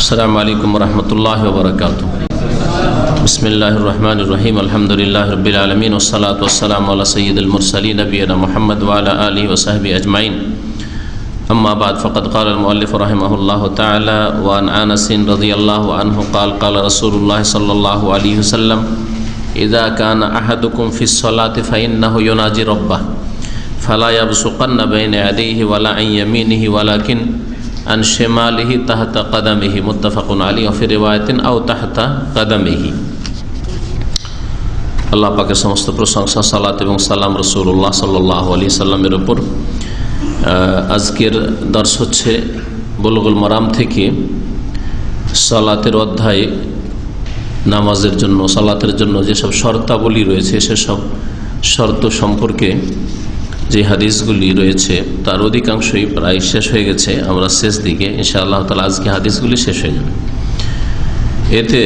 अस्सलामु अलैकुम वरहमतुल्लाहि वबरकातुहू। बिस्मिल्लाहिर रहमानिर रहीम। अल्हम्दुलिल्लाहि रब्बिल आलमीन वस्सलातु वस्सलामु अला सय्यिदिल मुरसलीन नबिय्यिना मुहम्मद व अला आलिहि व सहबिहि अजमाइन। अम्मा बाद फ़क़द क़ालल मुअल्लिफ़ रहिमहुल्लाहु तआला व अन अनस रज़ियल्लाहु अन्हु क़ाल क़ाल रसूलुल्लाह सल्लल्लाहु अलैहि वसल्लम इज़ा काना अहदुकुम फ़िस्सलाति फ़इन्नहु युनाजी रब्बह फ़ला यब्सुक़न्ना बैना यदैहि वला अन यमीनिहि वलाकिन अन शिमालिही तहत कदमिही मुत्तफ़क़ुन अलैहि व फ़ी रिवायतिन औ तहत कदमिही। আল্লাহ পাকের সমস্ত প্রশংসা, সালাত এবং সালাম রাসূলুল্লাহ সাল্লাল্লাহু আলাইহি সাল্লামের উপর। আজকের দর্শ হচ্ছে বুলুগুল মারাম থেকে সালাতের অধ্যায়, নামাজের জন্য, সালাতের জন্য যেসব শর্তাবলী রয়েছে সেসব শর্ত সম্পর্কে যে হাদিসগুলি রয়েছে তার অধিকাংশই প্রায় শেষ হয়ে গেছে। আমরা শেষ দিকে ইনশাআল্লাহ তাআলা আজকে হাদিসগুলি শেষ হয়ে যাবে। এতে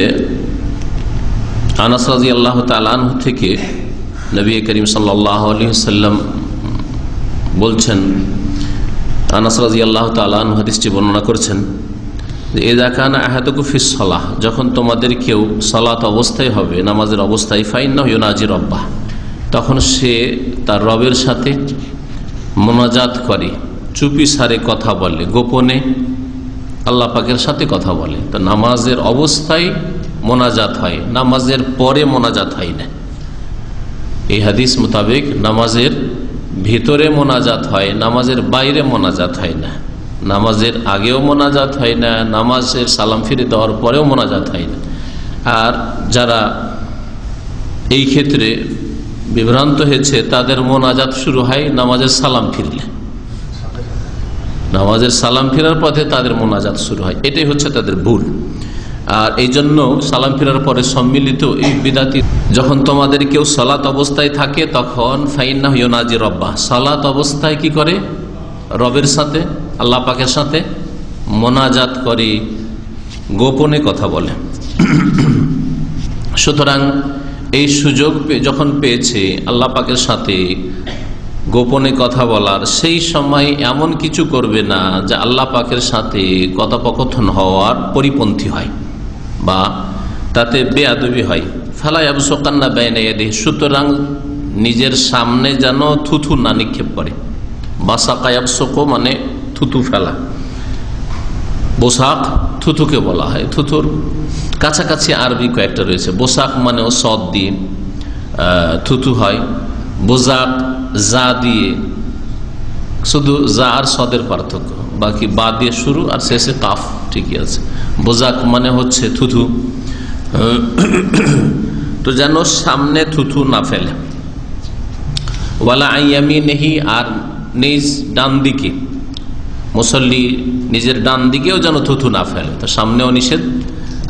আনাস রাদিয়াল্লাহু তাআলা আনহু থেকে নবী করিম সাল্লাল্লাহু আলাইহি ওয়াসাল্লাম বলছেন, আনাস রাদিয়াল্লাহু তাআলা আনহু হাদিসটি বর্ণনা করেছেন যে ইযা কানা আহাদুকুম ফিস সালাহ, যখন তোমাদের কেউ সালাত অবস্থায় হবে, নামাজের অবস্থায়, ফাইন্নাহু ইউনাজি রাব্বাহ, তখন সে তার রবের সাথে মোনাজাত করে, চুপি সারে কথা বলে, গোপনে আল্লাহ পাকের সাথে কথা বলে। তো নামাজের অবস্থায় মোনাজাত হয়, নামাজের পরে মোনাজাত হয় না। এই হাদিস মোতাবেক নামাজের ভিতরে মোনাজাত হয়, নামাজের বাইরে মোনাজাত হয় না, নামাজের আগেও মোনাজাত হয় না, নামাজের সালাম ফিরে দেওয়ার পরেও মোনাজাত হয় না। আর যারা এই ক্ষেত্রে বিভ্রান্ত হয়েছে তাদের মোনাজাত শুরু হয় নামাজের সালাম ফিরলে, নামাজের সালাম ফেরার পথে তাদের মোনাজাত শুরু হয়। এটাই হচ্ছে তাদের ভুল। আর এই জন্য সালাম ফেরার পরে সম্মিলিত এই বিদাতি, যখন তোমাদের কেউ সালাত অবস্থায় থাকে তখন ফাইন্নাহু ইউনাজি রাব্বাহ, সালাত অবস্থায় কি করে? রবের সাথে, আল্লাহ পাকের সাথে মোনাজাত করে, গোপনে কথা বলে। সুতরাং এই সুযোগ যখন পেয়েছে আল্লাহ পাকের সাথে গোপনে কথা বলার, সেই সময় এমন কিছু করবে না যা আল্লাহ পাকের সাথে কথোপকথন হওয়ার পরিপন্থী হয় বা তাতে বেয়াদবি হয়। ফালা ইয়াবসুকান্না বাইনা ইয়াদিহি, সুতরাং নিজের সামনে যেন থুথু না নিক্ষেপ করে। বাসাকা ইয়াবসুকু মানে থুথু ফেলা, বোসাক থুথুকে বলা হয়। থুথুর কাছাকাছি আরবি কয়েকটা রয়েছে। বোসাক মানে ও সদ দিয়ে থুথু হয়, বোজাক জা দিয়ে, শুধু জা আর সদের পার্থক্য, বাকি বা দিয়ে শুরু আর শেষে কাফ ঠিকই আছে। বোজাক মানে হচ্ছে থুথু। তো যেন সামনে থুথু না ফেলে। ওয়ালা আইয়ামিনিহি, আর নিজ ডান দিকে, মুসল্লি নিজের ডান দিকেও যেন থুথু না ফেলে। তো সামনেও নিষেধ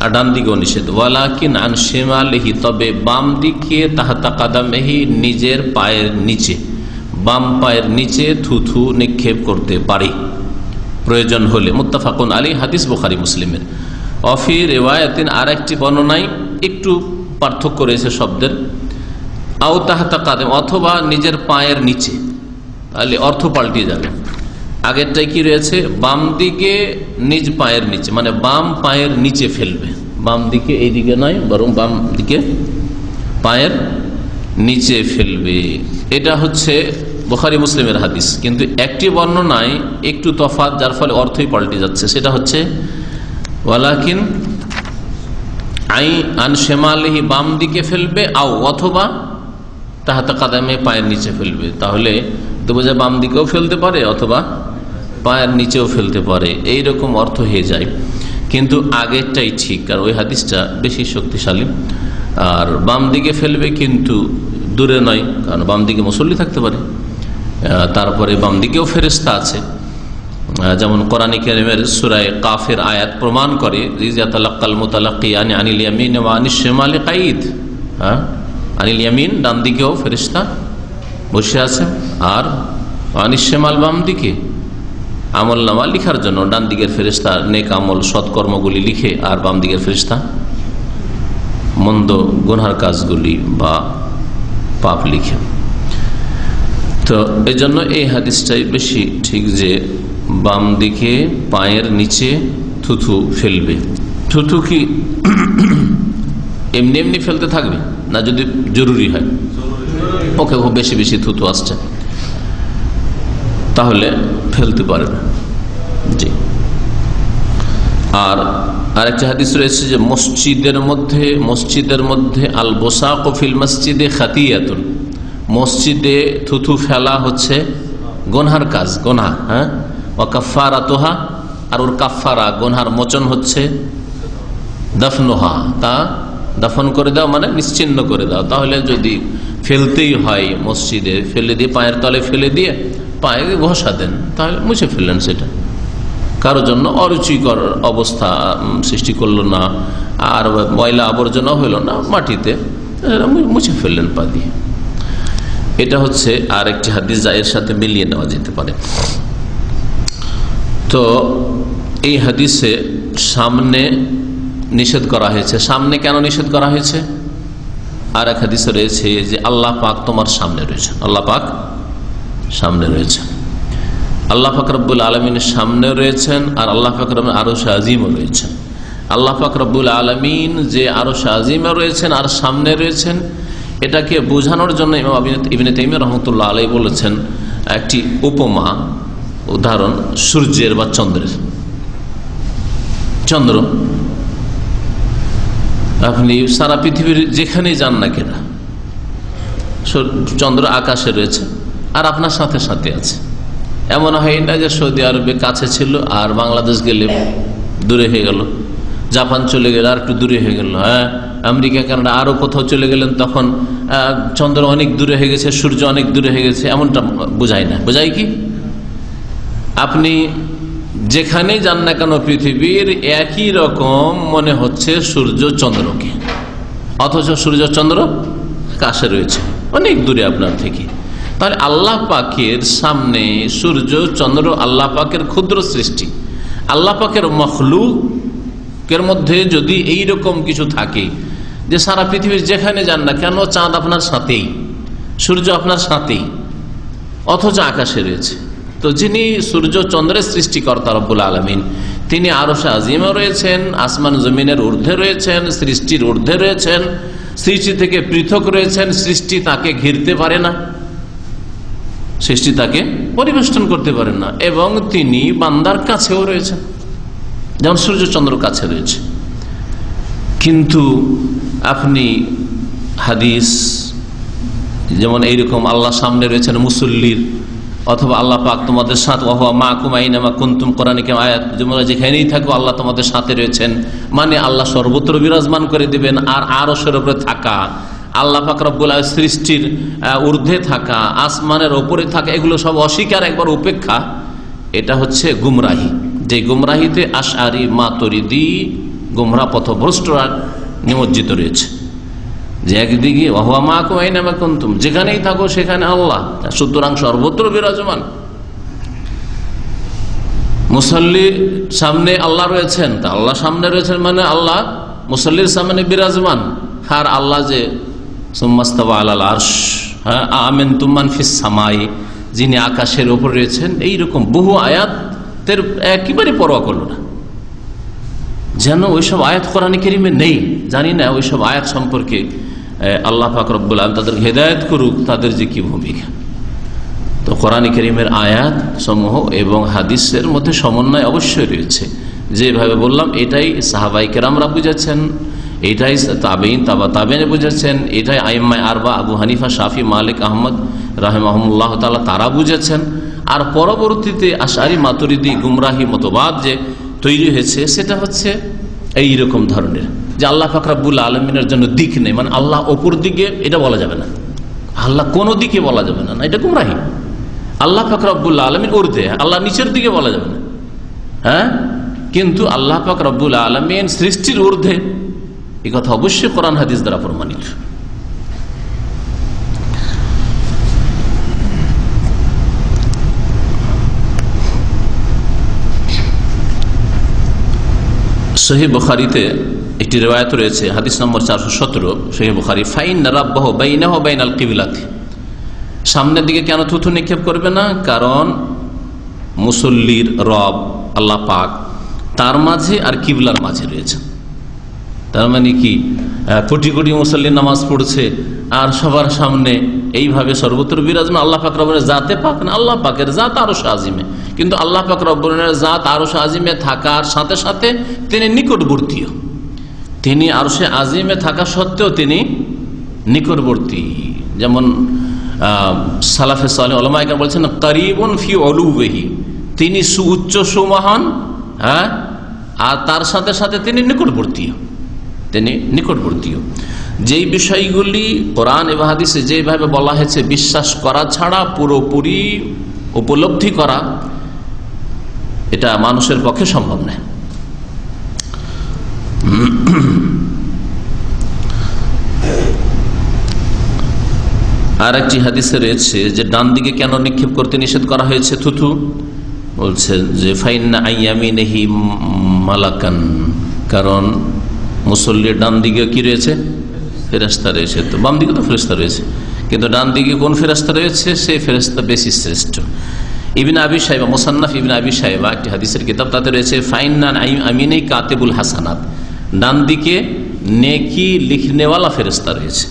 আর ডান দিকেও নিষেধ। ওয়ালাকিন আন শিমালিহি, তবে বাম দিকে, তাহতা কাদামিহি, নিজের পায়ের নিচে, বাম পায়ের নিচে থুথু নিক্ষেপ করতে পারি প্রয়োজন হলে। মুত্তাফাকুন আলাইহি, হাদিস বুখারী মুসলিমের। অফি রিওয়ায়াতিন, আর একটি বর্ণনায় একটু পার্থক্য রয়েছে শব্দের। আও তাহতা কাদাম, অথবা নিজের পায়ের নিচে, তাহলে অর্থ পাল্টে যাবে। আগেরটাই কি রয়েছে? বাম দিকে নিজ পায়ের নিচে, মানে বাম পায়ের নিচে ফেলবে। বাম দিকে, এই দিকে নয়, বরং বাম দিকে পায়ের নিচে ফেলবে। এটা হচ্ছে বুখারী মুসলিমের হাদিস। কিন্তু একটি বর্ণনায় একটু তফাৎ, যার ফলে অর্থই পাল্টে যাচ্ছে। সেটা হচ্ছে ওয়ালাকিন আই আন শিমালিহি, বাম দিকে ফেলবে, আও অথবা তাহাতা কাদামে, পায়ের নিচে ফেলবে। তাহলে তো বোঝা বাম দিকেও ফেলতে পারে অথবা পায়ের নিচেও ফেলতে পারে, এইরকম অর্থ হয়ে যায়। কিন্তু আগেরটাই ঠিক, কারণ ওই হাদিসটা বেশি শক্তিশালী। আর বাম দিকে ফেলবে কিন্তু দূরে নয়, কারণ বাম দিকে মুসল্লি থাকতে পারে, তারপরে বাম দিকেও ফেরেশতা আছে। যেমন কোরআনে কারীমের সূরা কাফের আয়াত প্রমাণ করে, ইয়াতালাক্কাল মুতালাক্কিয়ানি আনিল ইয়ামিন ওয়া আনিশ শিমালি কাঈদ। আনিল ইয়ামিন, ডান দিকেও ফেরেশতা বসে আছে, আর আনিশ শিমাল, বাম দিকে আমল নামা লিখার জন্য। ডান দিকের ফেরেশতা নেক আমল, সৎকর্মগুলি লিখে, আর বাম দিকের ফেরেশতা মন্দ গুনহার কাজগুলি বা পাপ লিখে। তো এই জন্য এই হাদিসটাই বেশি ঠিক, যে বাম দিকে পায়ের নিচে থুথু ফেলবে, থুথু কি এমনি এমনি ফেলতে থাকবে না যদি জরুরি হয়? ওকে, খুব বেশি বেশি থুথু আসছে তাহলে ফেলতে পারবে। জি। আর আরেকটা হাদিস রয়েছে যে মসজিদের মধ্যে আল বোসাক ফিল মসজিদে খাতিয়াতুন, মসজিদে থুথু ফেলা হচ্ছে গোনহার কাজ, গোনহা। হ্যাঁ, ও কাফারাতুহা, আর ওর কাফারা গোনহার মোচন হচ্ছে দাফনুহা, তা দাফন করে দাও মানে নিশ্চিহ্ন করে দাও। তাহলে যদি ফেলতেই হয় মসজিদে, ফেলে দিয়ে পায়ের তলে ফেলে দিয়ে পায়ে ঘষা দেন, তাহলে মুছে ফেললেন, সেটা কারোর জন্য অরুচিকর অবস্থা সৃষ্টি করলো না, আর ময়লা আবর্জনা হইল না, মাটিতে মুছে ফেললেন পা দিয়ে। এটা হচ্ছে আর একটি হাদিস যা এর সাথে মিলিয়ে নেওয়া যেতে পারে। তো এই হাদিসে সামনে নিষেধ করা হয়েছে। সামনে কেন নিষেধ করা হয়েছে? আর এক হাদিসে রয়েছে যে আল্লাহ পাক তোমার সামনে রয়েছে, আল্লাহ পাক সামনে রয়েছে, আল্লাহ পাক রব্বুল আলমিনের সামনে রয়েছেন, আর আল্লাহ পাক রব্বুল আরশ আজিমও রয়েছেন। আল্লাহ পাক রব্বুল আলমিন যে আরশ আজিমে রয়েছেন আর সামনে রয়েছেন, এটাকে বোঝানোর জন্য ইমাম ইবনে তাইমিয়া রহমতুল্লাহ আলাইহি বলেছেন একটি উপমা, উদাহরণ সূর্যের বা চন্দ্রের। চন্দ্র আপনি সারা পৃথিবীর যেখানেই যান না কেন, চন্দ্র আকাশে রয়েছে আর আপনার সাথে সাথে আছে। এমন হয় না যে সৌদি আরবে কাছে ছিল আর বাংলাদেশ গেলে দূরে হয়ে গেল, জাপান চলে গেলে আর একটু দূরে হয়ে গেল, হ্যাঁ আমেরিকা কানাডা আরো কোথাও চলে গেলেন, তখন চন্দ্র অনেক দূরে হয়ে গেছে, সূর্য অনেক দূরে হয়ে গেছে, এমনটা বোঝায় না। বোঝায় কি? আপনি যেখানেই যান না কেন পৃথিবীর একই রকম মনে হচ্ছে সূর্য চন্দ্রকে, অথচ সূর্য চন্দ্র কাছে রয়েছে, অনেক দূরে আপনার থেকে। তাহলে আল্লাহ পাকের সামনে সূর্য চন্দ্র আল্লাহ পাকের ক্ষুদ্র সৃষ্টি, আল্লাহ পাকের মখলুকের মধ্যে যদি এই রকম কিছু থাকে যে সারা পৃথিবীর যেখানে যান না কেন চাঁদ আপনার সাথেই, সূর্য আপনার সাথেই, অথচ আকাশে রয়েছে, তো যিনি সূর্য চন্দ্রের সৃষ্টিকর্তা রব্বুল আলামিন, তিনি আরশে আজিমে রয়েছেন, আসমান জমিনের ঊর্ধ্বে রয়েছেন, সৃষ্টির ঊর্ধ্বে রয়েছেন, সৃষ্টি থেকে পৃথক রয়েছেন, সৃষ্টি তাকে ঘিরতে পারে না, সৃষ্টি তাকে পরিবেষ্টন করতে পারে না, এবং তিনি বান্দার কাছেও রয়েছেন, যেমন সূর্য চন্দ্র কাছে রয়েছে। কিন্তু আপনি হাদিস যেমন এইরকম আল্লাহ সামনে রয়েছেন মুসল্লির, অথবা আল্লাহ পাক তোমাদের সাথে আয়াত, যেখানেই থাকো আল্লাহ তোমাদের সাথে রয়েছেন, মানে আল্লাহ সর্বত্র বিরাজমান করে দিবেন। আর আরশের উপরে থাকা, আল্লাহ পাক রব্বুল আলামিন সৃষ্টির ঊর্ধ্বে থাকা, আসমানের ওপরে থাকা, এগুলো সব অস্বীকার, একবার উপেক্ষা, এটা হচ্ছে গুমরাহি। যে গুমরাহিতে আশআরি মাতুরিদি গুমরা পথভ্রষ্টরা নিমজ্জিত রয়েছে, যে একদিকে ওয়া মাকুম আইনামা কুনতুম, যেখানেই থাকো সেখানে আল্লাহ, সুতরাং সর্বত্র বিরাজমান। মুসল্লির সামনে আল্লাহ রয়েছেন, তা আল্লাহ সামনে রয়েছেন মানে আল্লাহ মুসল্লির সামনে বিরাজমান। আর আল্লাহ যে সুম্মাস্তাওয়া আলাল আরশ, হ্যাঁ আমিনতুম মান ফিস সামাই, যিনি আকাশের উপর রয়েছেন, এইরকম বহু আয়াতের একেবারে পরোয়া করল না, যেন ওইসব আয়াত কোরআনে কারীমে নেই। জানি না ওইসব আয়াত সম্পর্কে আল্লাহ পাক রব্বুল আলামিন তাদের হেদায়েত করুক, তাদের যে কি ভূমিকা। তো কোরআনে কারীমের আয়াত সমূহ এবং হাদিসের মধ্যে সমন্বয় অবশ্যই রয়েছে। যেভাবে বললাম, এটাই সাহাবাই কেরামরা বুঝেছেন, এটাই তাবেইন তাবা তাবেইন বুঝেছেন, এটাই আইম্মায়ে আরবা আবু হানিফা, শাফি, মালিক, আহমদ রাহিমাহুমুল্লাহ তাআলা তারা বুঝেছেন। আর পরবর্তীতে আশআরি মাতুরিদি গুমরাহি মতবাদ যে তৈরি হয়েছে, সেটা হচ্ছে এই রকম ধরনের, যে আল্লাহ পাক রব্বুল আলামিনের জন্য দিক নেই, মানে আল্লাহ অপর দিকে, এটা বলা যাবে না, আল্লাহ কোন দিকে বলা যাবে না, এটা গুমরাহি। আল্লাহ পাক রব্বুল আলামিন ঊর্ধ্বে, আল্লাহ নিচের দিকে বলা যাবে না, হ্যাঁ, কিন্তু আল্লাহ পাক রব্বুল আলামিন সৃষ্টির ঊর্ধ্বে, এই কথা অবশ্যই কোরআন হাদিস দ্বারা প্রমাণিত। সহিহ বুখারীতে একটি রিওয়ায়াত রয়েছে, হাদিস নম্বর 417, সহিহ বুখারী, ফাইন্না রাব্বাহু বাইনাহু ওয়া বাইনাল কিবলাতি, সামনের দিকে কেন থুথু নিক্ষেপ করবে না? কারণ মুসল্লির রব আল্লাহ পাক তার মাঝে আর কিবলার মাঝে রয়েছে। তার মানে কি, কোটি কোটি মুসল্লি নামাজ পড়ছে আর সবার সামনে এইভাবে সর্বত্র বিরাজমান আল্লাহ পাক রব্বুল জাতে পাক না, আল্লাহ পাকের জাত আরশ আজিমে, কিন্তু আল্লাহ পাক রব্বুল জাত আরশ আজিমে থাকার সাথে সাথে তিনি নিকটবর্তীও, তিনি আরশে আজিমে থাকা সত্ত্বেও তিনি নিকটবর্তী। যেমন সালাফে সালেহ উলামায়ে কেরাম বলছেন করিবুন ফি উলুহি, তিনি সুউচ্চ সুমহান, হ্যাঁ, আর তার সাথে সাথে তিনি নিকটবর্তীও, তিনি নিকটবর্তীও। যেই বিষয়গুলি কোরআন এবং হাদিসে যেভাবে বলা হয়েছে বিশ্বাস করা ছাড়া পুরোপুরি উপলব্ধি করা এটা মানুষের পক্ষে সম্ভব নয়। আর একটি হাদিসে রয়েছে যে ডান দিকে কেন নিক্ষেপ করতে নিষেধ করা হয়েছে থুথু, বলছে যে ফাইন্না আইয়ামিনিহি মালাকান, কারণ মুসল্লির ডান দিকে কি রয়েছে, ফেরেশতা রয়েছে। তো বাম দিকে তো ফেরেশতা রয়েছে, কিন্তু ডান দিকে কোন ফেরেশতা রয়েছে, সেই ফেরেশতা বেশি শ্রেষ্ঠ। ইবনে আবি শাইবা, মুসান্নাফ ইবনে আবি শাইবা একটি হাদিসের কিতাব, তাতে রয়েছে ফাইন্না আইয়ামিনি কাতিবুল হাসানাত, ডান দিকে নেকি লিখনেওয়ালা ফেরেশতা রয়েছে।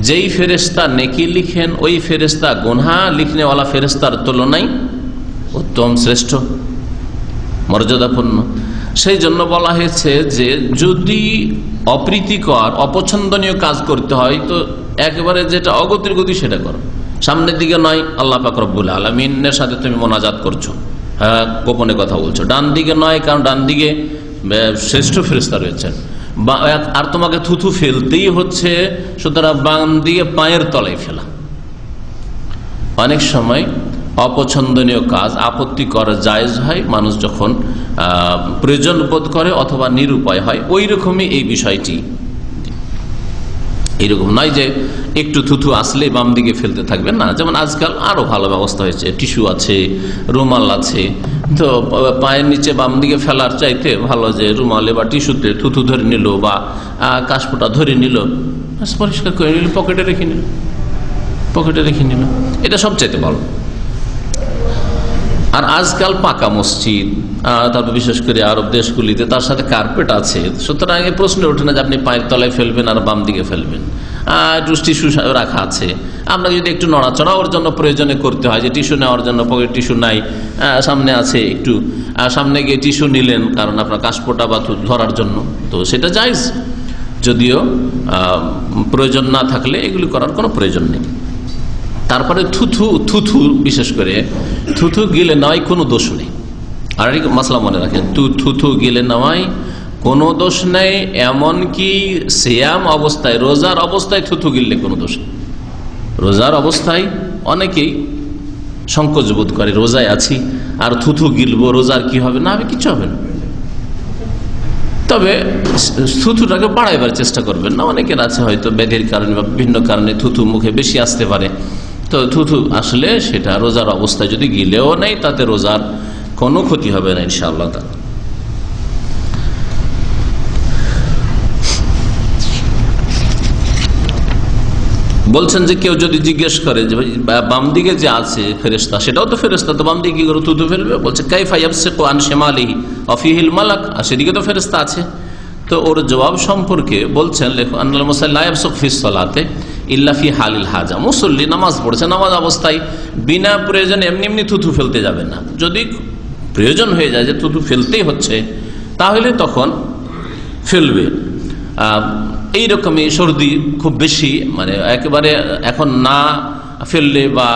যেই ফেরেশতা নেকি লিখেন ওই ফেরেশতা গুনাহ লিখনেওয়ালা ফেরেশতার তুলনায় উত্তম, শ্রেষ্ঠ, মর্যাদাপূর্ণ। সেই জন্য বলা হয়েছে যে যদি অপ্রীতিকর অপছন্দনীয় কাজ করতে হয় তো একেবারে যেটা অগতির গতি সেটা করো, সামনের দিকে নয়, আল্লাহ পাক রব্বুল আলামিনের সাথে তুমি মোনাজাত করছো, হ্যাঁ, গোপনে কথা বলছো। ডান দিকে নয়, কারণ ডান দিকে শ্রেষ্ঠ ফেরেশতা রয়েছেন, আর তোমাকে থুথু ফেলতেই হচ্ছে, সুতরাং বাম দিকে পায়ের তলায় ফেলা। অনেক সময় অপছন্দনীয় কাজ, আপত্তিকর জায়েজ হয়, মানুষ যখন প্রয়োজন বোধ করে অথবা নিরুপায় হয়, ওই রকমই এই বিষয়টি। এইরকম নয় যে একটু থুথু আসলে বাম দিকে ফেলতে থাকবেন না। যেমন আজকাল আরো ভালো ব্যবস্থা হয়েছে, টিস্যু আছে, রুমাল আছে, তো পায়ের নিচে বাম দিকে ফেলার চাইতে ভালো যে রুমালে বা টিস্যুতে থুথু ধরে নিল বা কাশফোঁটা ধরে নিল, পরিষ্কার করে নিল, পকেটে রেখে নিল, এটা সবচাইতে ভালো। আর আজকাল পাকা মসজিদ, তারপর বিশেষ করে আরব দেশগুলিতে তার সাথে কার্পেট আছে, সুতরাং এই প্রশ্ন ওঠে না যে আপনি পায়ের তলায় ফেলবেন আর বাম দিকে ফেলবেন। টিস্যু রাখা আছে, আমরা যদি একটু নড়াচড়া ওর জন্য প্রয়োজনে করতে হয়, যে টিস্যু নেওয়ার জন্য পকেট টিস্যু নাই, সামনে আছে, একটু সামনে গিয়ে টিস্যু নিলেন কারণ আপনার কাশফোঁটা বা ধরার জন্য, তো সেটা জায়েজ। যদিও প্রয়োজন না থাকলে এগুলি করার কোনো প্রয়োজন নেই। তারপরে থুথু বিশেষ করে থুথু গিলে নেওয়াই কোনো দোষ নেই। আর এই মাসলা মনে রাখেন, থুথু গিলে নেওয়াই কোনো দোষ নেই, এমনকি সিয়াম অবস্থায়, রোজার অবস্থায় থুথু গিললে কোনো দোষ নেই। রোজার অবস্থায় অনেকেই সংকোচ বোধ করে, রোজায় আছি আর থুথু গিলবো, রোজার কি হবে না হবে, কিছু হবে না। তবে থুথুটাকে বাড়াইবার চেষ্টা করবেন না। অনেকের আছে হয়তো ব্যাধির কারণে বা বিভিন্ন কারণে থুথু মুখে বেশি আসতে পারে, তো থুথু আসলে সেটা রোজার অবস্থায় যদি গিলেও নেই তাতে রোজার কোনো ক্ষতি হবে না ইনশাআল্লাহ। বলছেন যে কেউ যদি জিজ্ঞেস করে যে বাম দিকে যে আছে ফেরেশতা, সেটাও তো ফেরেশতা, তো বাম দিকে কি করে থুথু ফেলবে? বলছে কাইফা ইয়াবসিকু আন শিমালিহি ওয়া ফিহিল মালাক, আর সেদিকে তো ফেরেশতা আছে। তো ওর জবাব সম্পর্কে বলছেন লেখক, আন্নাল মুসাল্লি লা ইয়াবসুক ফিস সালাতে ইল্লা ফি হালিল হাজা, মুসল্লি নামাজ পড়ছে, নামাজ অবস্থায় বিনা প্রয়োজনে এমনি এমনি থুথু ফেলতে যাবেন না। যদি প্রয়োজন হয়ে যায় যে থুথু ফেলতেই হচ্ছে, তাহলে তখন ফেলবে। এইরকমই সর্দি খুব বেশি, মানে একেবারে এখন না ফেললে বা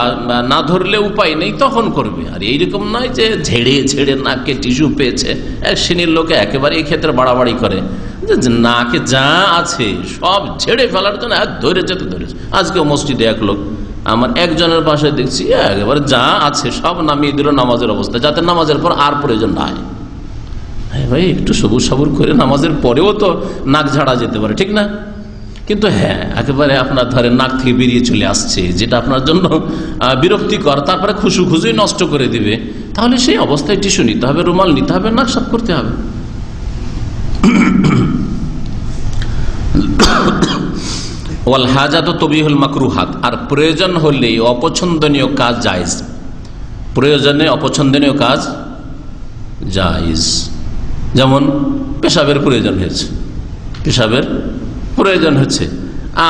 না ধরলে উপায় নেই, তখন করবে। আর এইরকম নয় যে ঝেড়ে ঝেড়ে নাকে টিস্যু পেয়েছে, এক শ্রেণীর লোকে একেবারে এই ক্ষেত্রে বাড়াবাড়ি করে, যে নাকে যা আছে সব ঝেড়ে ফেলার জন্য ধরেছে। আজকেও মসজিদে এক লোক, আমার একজনের বাসায় দেখছি একেবারে যা আছে সব নামিয়ে দিল নামাজের অবস্থা, যাতে নামাজের পর আর প্রয়োজন না হয়। ভাই একটু সবুজ সাবুর করে নামাজের পরেও তো নাক ঝাড়া যেতে পারে, ঠিক না? কিন্তু হ্যাঁ, একেবারে আপনার ধরে নাক থেকে বেরিয়ে চলে আসছে, যেটা আপনার জন্য বিরক্তিকর, তারপরে খুশুই নষ্ট করে দিবে, তাহলে সেই অবস্থায় টিস্যু নিতে হবে, রুমাল নিতে হবে, নাক সাফ করতে হবে। ওয়াল হাজাত তবিহুল মাকরুহাত, আর প্রয়োজন হলেই অপছন্দনীয় কাজ জায়েজ, প্রয়োজনে অপছন্দনীয় কাজ জায়েজ। যেমন পেশাবের প্রয়োজন হয়েছে, পেশাবের প্রয়োজন হচ্ছে,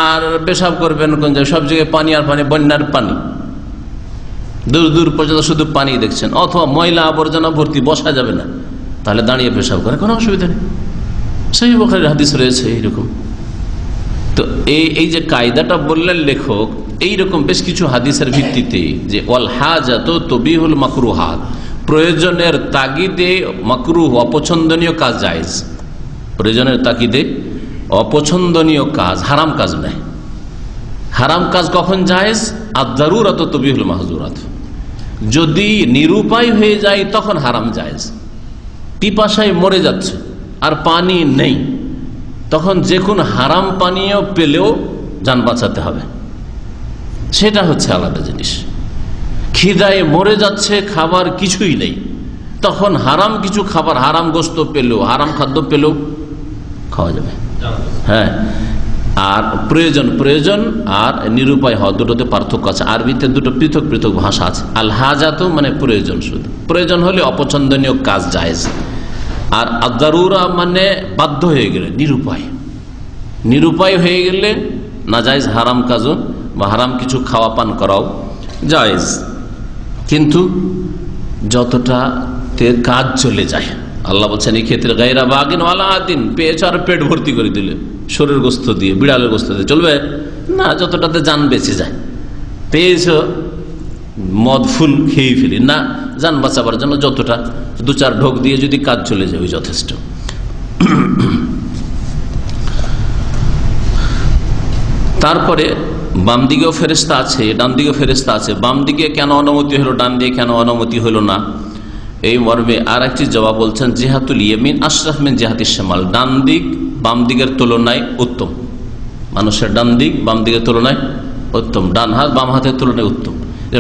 আর পেশাব করবেন কোন জায়গায়, সব জায়গায় পানি আর পানি, বন্যার পানি, দূর দূর পর্যন্ত শুধু পানি দেখছেন, অথবা ময়লা আবর্জনা ভর্তি, বসা যাবে না, তাহলে দাঁড়িয়ে পেশাব করে কোনো অসুবিধা নেই। সহিহ বুখারীর হাদিস রয়েছে এইরকম। তো এই যে কায়দাটা বললেন লেখক, এইরকম বেশ কিছু হাদিসের ভিত্তিতে যে ওয়াল হাজাত তবিহুল মাকরুহাত, প্রয়োজনের তাগিদে মাকরুহ অপছন্দনীয় কাজ জায়েজ, প্রয়োজনের তাগিদে অপছন্দনীয় কাজ, হারাম কাজ নয়। হারাম কাজ কখন জায়েজ? আদ-দারুরাত তবিহুল মাহজুরাত, যদি নিরুপায় হয়ে যায় তখন হারাম জায়েজ। পিপাসায় মরে যাচ্ছে আর পানি নেই, তখন যে কোনো হারাম পানীয় পেলেও যান বাঁচাতে হবে, সেটা হচ্ছে আলাদা জিনিস। খিদায় মরে যাচ্ছে, খাবার কিছুই নেই, তখন হারাম কিছু খাবার, হারাম গোস্ত পেলেও, হারাম খাদ্য পেলেও খাওয়া যাবে। হ্যাঁ, আর প্রয়োজন আর নিরুপায় হওয়া, দুটোতে পার্থক্য আছে। আরবিতে দুটো পৃথক পৃথক ভাষা আছে। আল হাজাত মানে প্রয়োজন, শুধু প্রয়োজন হলে অপছন্দনীয় কাজ জায়েজ, আর আদ-দারুরা মানে বাধ্য হয়ে গেলে, নিরুপায় হয়ে গেলে না জায়েজ, হারাম কাজও বা হারাম কিছু খাওয়া পান করাও জায়েজ, কিন্তু যতটাতে কাজ চলে যায়। আল্লাহ বলছেন এই ক্ষেত্রে গায়রা বাগিন ওয়ালা আদিন, পেয়েছ আর পেট ভর্তি করে দিলে, শরীর গোস্ত দিয়ে, বিড়ালের গোস্ত দিয়ে চলবে না, যতটাতে জান বেঁচে যায়। পেয়েছ মদ ফুল খেয়ে ফেলি না, জান বাঁচাবার জন্য যতটা, 2-4 ঢোক দিয়ে যদি কাজ চলে যায় ওই যথেষ্ট। তারপরে বাম দিকেও ফেরেশতা আছে, ডান দিকেও ফেরেশতা আছে। বাম দিকে কেন অনুমতি হলো, ডান দিকে কেন অনুমতি হলো না, এই মর্মে আর একটি জবাব বলছেন, জিহাতুল ইয়ামিন আশরাফ মিন জিহাতিশ শিমাল, ডান দিক বাম দিকের তুলনায় উত্তম। মানুষের ডান দিক বাম দিকের তুলনায় উত্তম, ডান হাত বাম হাতের তুলনায় উত্তম।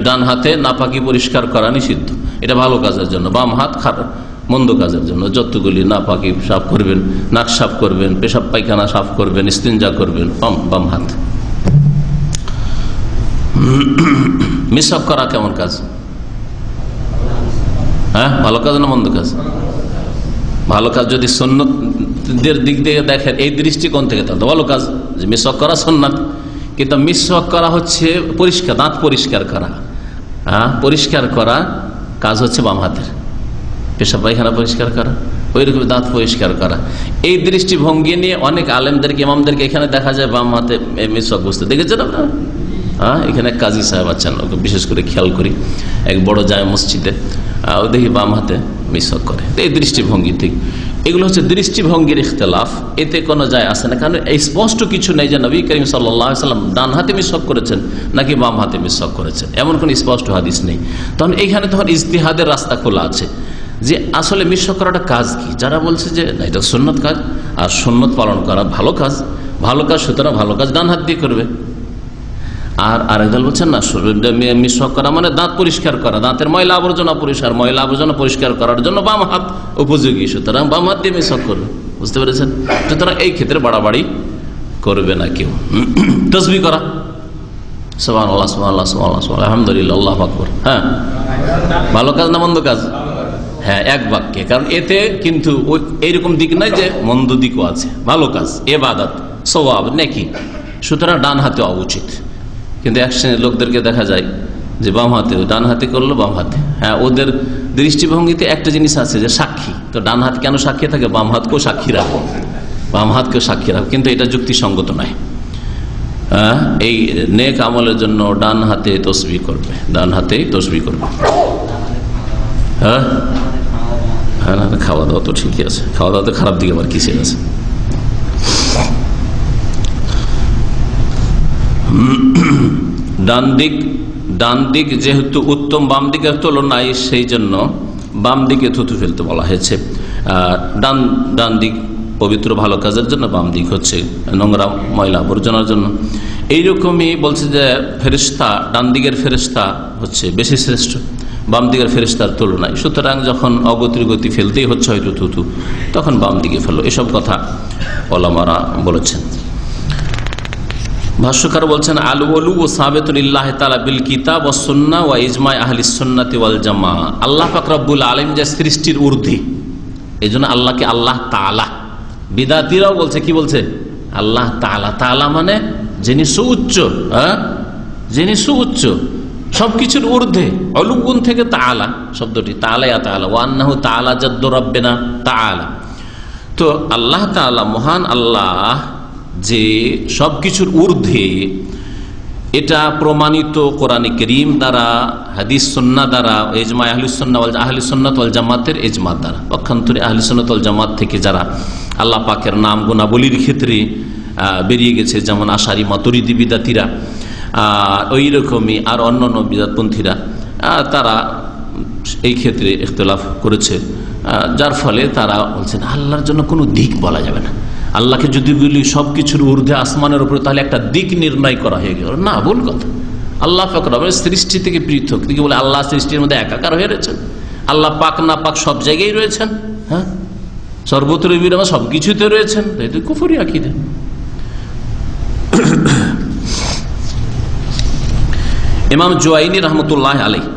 ডান হাতে নাপাকি পরিষ্কার করা নিষিদ্ধ, এটা ভালো কাজের জন্য। বাম হাত খারাপ, মন্দ কাজের জন্য। যতগুলি নাপাকি সাফ করবেন, নাক সাফ করবেন, পেশাব পায়খানা সাফ করবেন, ইস্তিনজা করবেন, বাম হাত। মিসওয়াক করা কেমন কাজ? হ্যাঁ, ভালো কাজ না মন্দ কাজ? ভালো কাজ যদি সুন্নতের দিক দিয়ে দেখেন, এই দৃষ্টিকোণ থেকে, তাহলে ভালো কাজ। যে মিসওয়াক করা সুন্নাত, কিন্তু মিসওয়াক করা হচ্ছে পরিষ্কার, দাঁত পরিষ্কার করা। হ্যাঁ, পরিষ্কার করা কাজ হচ্ছে বাম হাতের, পেশাব পায়খানা পরিষ্কার করা, ওই রকম দাঁত পরিষ্কার করা। এই দৃষ্টিভঙ্গি নিয়ে অনেক আলেমদেরকে, ইমামদেরকে এখানে দেখা যায় বাম হাতে মিসওয়াক বসতে দেখেছেন আপনারা? হ্যাঁ, এখানে কাজী সাহেব আছেন, ওকে বিশেষ করে খেয়াল করি, এক বড় জামে মসজিদে ও দেখি বাম হাতে মিসওয়াক করে। এই দৃষ্টিভঙ্গি ঠিক, এগুলো হচ্ছে দৃষ্টিভঙ্গির ইখতিলাফ, এতে কোনো যায় আসে না। কারণ এই স্পষ্ট কিছু নেই যে নবী করিম সাল্লাল্লাহু আলাইহি ওয়াসাল্লাম ডান হাতে মিসওয়াক করেছেন নাকি বাম হাতে মিসওয়াক করেছেন, এমন কোনো স্পষ্ট হাদিস নেই। তখন এইখানে তখন ইজতিহাদের রাস্তা খোলা আছে যে আসলে মিসওয়াক করাটা কাজ কি। যারা বলছে যে না, এটা সুন্নত কাজ, আর সুন্নত পালন করা ভালো কাজ, সুতরাং ভালো কাজ ডান হাত দিয়ে করবে। আর আরেক দল বলছেন না, মিসওয়াক করা মানে দাঁত পরিষ্কার করা, দাঁতের ময়লা আবর্জনা পরিষ্কার করার জন্য বাম হাত উপযোগী, সুতরাং বাম হাত দিয়ে মিসওয়াক করবে। বুঝতে পেরেছেন? সুতরাং এই ক্ষেত্রে বাড়াবাড়ি করবে না কেউ। তাসবিহ করা, সুবহানাল্লাহ সুবহানাল্লাহ সুবহানাল্লাহ আলহামদুলিল্লাহ আল্লাহু আকবার, হ্যাঁ, ভালো কাজ না মন্দ কাজ? হ্যাঁ, এক বাক্যে। কারণ এতে কিন্তু এইরকম দিক নাই যে মন্দ দিকও আছে, ভালো কাজ, ইবাদত, সওয়াব, নেকি। সুতরাং ডান হাতে হওয়া উচিত। কিন্তু এক শ্রেণীর লোকদেরকে দেখা যায় যে বাম হাতে, ডান হাতে করলো বাম হাতে। হ্যাঁ, ওদের দৃষ্টিভঙ্গিতে একটা জিনিস আছে যে সাক্ষী, তো ডান হাত কেন সাক্ষী থাকে, বাম হাতকেও সাক্ষী রাখো, কিন্তু এটা যুক্তিসঙ্গত নয়। হ্যাঁ, এই নেক আমলের জন্য ডান হাতে তাসবিহ করবে, হ্যাঁ হ্যাঁ, না খাওয়া দাওয়া তো ঠিকই আছে, খাওয়া দাওয়া তো খারাপ দিকে আবার কিসের আছে? ডান দিক যেহেতু উত্তম বাম দিকের তুলনায়, সেই জন্য বাম দিকে থুতু ফেলতে বলা হয়েছে। ডান দিক পবিত্র ভালো কাজের জন্য, বাম দিক হচ্ছে নোংরা ময়লা আবর্জনার জন্য। এইরকমই বলছে যে ফেরেশতা, ডান দিকের ফেরেশতা হচ্ছে বেশি শ্রেষ্ঠ বাম দিকের ফেরেশতার তুলনায়। সুতরাং যখন অগতির গতি ফেলতেই হচ্ছে হয়তো থুতু, তখন বাম দিকে ফেলো, এসব কথা ওলামারা বলেছেন। ভাষ্যকার বলছেন, আল ওলু ও সাবেতুল্লাহ তাআলা বিল কিতাব ওয়াস সুন্নাহ ওয়া ইজমা আহলিস সুন্নাতি ওয়াল জামাআহ। আল্লাহ পাক রব্বুল আলামিন যে সৃষ্টির ঊর্ধ্বে, এই জন্য আল্লাহকে আল্লাহ তাআলা। বিদাতিরাও বলছে, কি বলছে? আল্লাহ তাআলা। তাআলা মানে যিনি সুউচ্চ, যিনি সুউচ্চ, সবকিছুর ঊর্ধ্বে। অলুগুন থেকে তাআলা শব্দটি, তাআলা ইয়া তাআলা, ওয়া আন্নাহু তাআলা জাদ্দু রাব্বিনা তাআলা। তো আল্লাহ তাআলা, মহান আল্লাহ যে সবকিছুর ঊর্ধ্বে, এটা প্রমাণিত কোরআনে কারীম দ্বারা, হাদিস সুন্নাহ দ্বারা, ইজমা আহলুস সুন্নাত ওয়াল জামাতের ইজমা দ্বারা। পক্ষান্তরে আহলুস সুন্নাত ওয়াল জামাত থেকে যারা আল্লাহ পাকের নাম গুণাবলীর ক্ষেত্রে বেরিয়ে গেছে, যেমন আশারি মাতুরিদি বিদাতিরা, ওই রকমই আর অন্যান্য বিদাতপন্থীরা, তারা এই ক্ষেত্রে ইখতিলাফ করেছে, যার ফলে তারা বলছেন আল্লাহর জন্য কোনো দিক বলা যাবে না। আল্লাহকে যদি বলি সবকিছুর ঊর্ধ্বে, আসমানের উপরে, তাহলে একটা দিক নির্ণয় করা হয়ে গেল। না, ভুল কথা। আল্লাহ পাক রবের সৃষ্টি থেকে পৃথক, কি বলে আল্লাহ সৃষ্টির মধ্যে একাকার হয়ে রয়েছেন। আল্লাহ পাক না পাক সব জায়গায় রয়েছেন, হ্যাঁ, সর্বত্র বিরামা, সবকিছুতে রয়েছেন। এটা কুফরি আকীদা। ইমাম জুয়াইনি রহমতুল্লাহ আলাইহি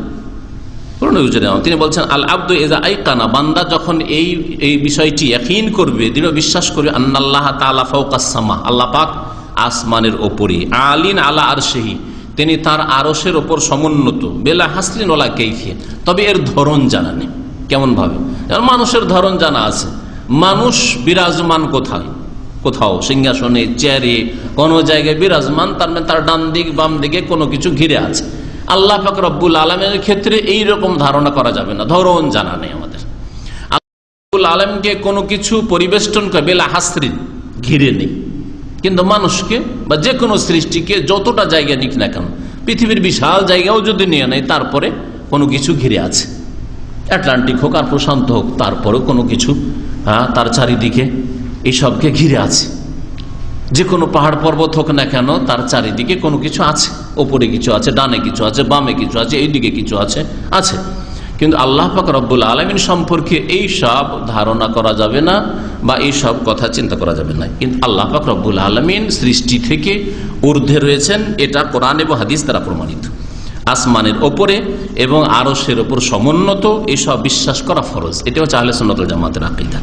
তিনি বলছেন, আল আব্দু ইযা আইকানা, বান্দা যখন এই বিষয়টি ইয়াকিন করবে, দৃঢ় বিশ্বাস করবে, আন্নাল্লাহ তাআলা ফাওকাস সামা, আল্লাহ পাক আসমানের ওপরে, আলিন আলা আরশিহি, তিনি তার আরশের ওপর সমুন্নত, বেলা হাসলিন ওয়ালা কাইফিয়া, তবে এর ধরন জানা নেই কেমন ভাবে। মানুষের ধরন জানা আছে, মানুষ বিরাজমান কোথায়, কোথাও সিংহাসনে, চেয়ারে, কোন জায়গায় বিরাজমান, তার মানে তার ডান দিক বাম দিকে কোনো কিছু ঘিরে আছে। আল্লাহ পাক রব্বুল আলামিনের ক্ষেত্রে এইরকম ধারণা করা যাবে না, ধরন জানা নেই আমাদের। আল্লাহ আলামিনকে কোনো কিছু পরিবেষ্টন করে, বেলা হাসরিন, ঘিরে নেই। কিন্তু মানুষকে বা যে কোনো সৃষ্টিকে যতটা জায়গা নিক না কেন, পৃথিবীর বিশাল জায়গাও যদি নিয়ে নেয়, তারপরে কোনো কিছু ঘিরে আছে। আটলান্টিক হোক আর প্রশান্ত হোক, তারপরেও কোনো কিছু তার চারিদিকে এইসবকে ঘিরে আছে। যে কোনো পাহাড় পর্বত হোক না কেন, তার চারিদিকে কোনো কিছু আছে, ওপরে কিছু আছে, ডানে কিছু আছে, বামে কিছু আছে, এইদিকে কিছু আছে। কিন্তু আল্লাহ পাক রব্বুল আলামিন সম্পর্কে এই সব ধারণা করা যাবে না, বা এই সব কথা চিন্তা করা যাবে না। কিন্তু আল্লাহ পাক রব্বুল আলামিন সৃষ্টি থেকে ঊর্ধ্বে রয়েছেন, এটা কোরআন এবং হাদিস দ্বারা প্রমাণিত। আসমানের ওপরে এবং আরশের ওপর সমুন্নত, এইসব বিশ্বাস করা ফরজ। এটা হচ্ছে আহলে সুন্নাত ওয়াল জামাতের আকীদা।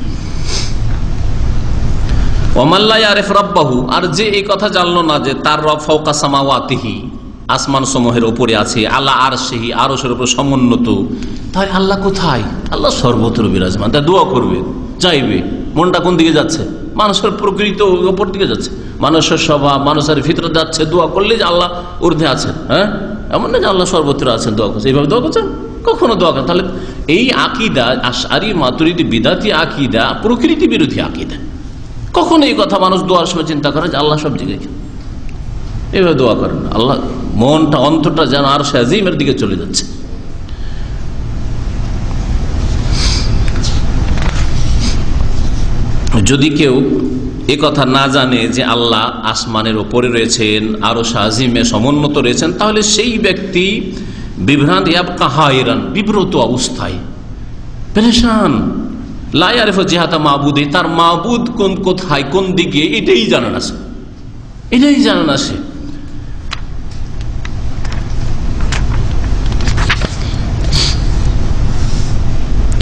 ওয়ামাল্লা ইয়ারিফ রাব্বাহু, আর যে এই কথা জানলো না যে তার রব ফাওকা সামাওয়াতিহি, আসমান সমূহের উপরে আছে, আলা আরশিহি, আরশের উপর সমুন্নত, তাই আল্লাহ কোথায়? আল্লাহ সর্বত্র বিরাজমান। তা দোয়া করবে, চাইবে, মনটা কোন দিকে যাচ্ছে? মানুষের প্রকৃতি উপর দিকে যাচ্ছে, মানুষের স্বভাব, মানুষের ভিতরে যাচ্ছে। দোয়া করলে যে আল্লাহ ঊর্ধ্বে আছেন, হ্যাঁ, এমন না যে আল্লাহ সর্বত্র আছেন। দোয়া করছে, এইভাবে দোয়া করছেন? কখনো দোয়া করেন। তাহলে এই আকীদা, আশআরী মাতুরিদি বিদাতি আকীদা, প্রকৃতি বিরোধী আকীদা। কখন এই কথা মানুষ দোয়ার সময় চিন্তা করে যে আল্লাহ সব জায়গায়, এভাবে দোয়া করেন। আল্লাহ মনটা, অন্তরটা যেন আরশে আজিমের দিকে চলে যাচ্ছে। যদি কেউ এ কথা না জানে যে আল্লাহ আসমানের ওপরে রয়েছেন, আরশে আজিমে সমুন্নত রয়েছেন, তাহলে সেই ব্যক্তি বিভ্রান্ত, ইয়াবকা হায়রান, বিব্রত অবস্থায়, পেরেশান, লা ইয়ারিফু জিহাতা মাবুদি, তার মাবুদ কোথায়, কোন দিকে, এটাই জানে না সে, এটাই জানে না সে।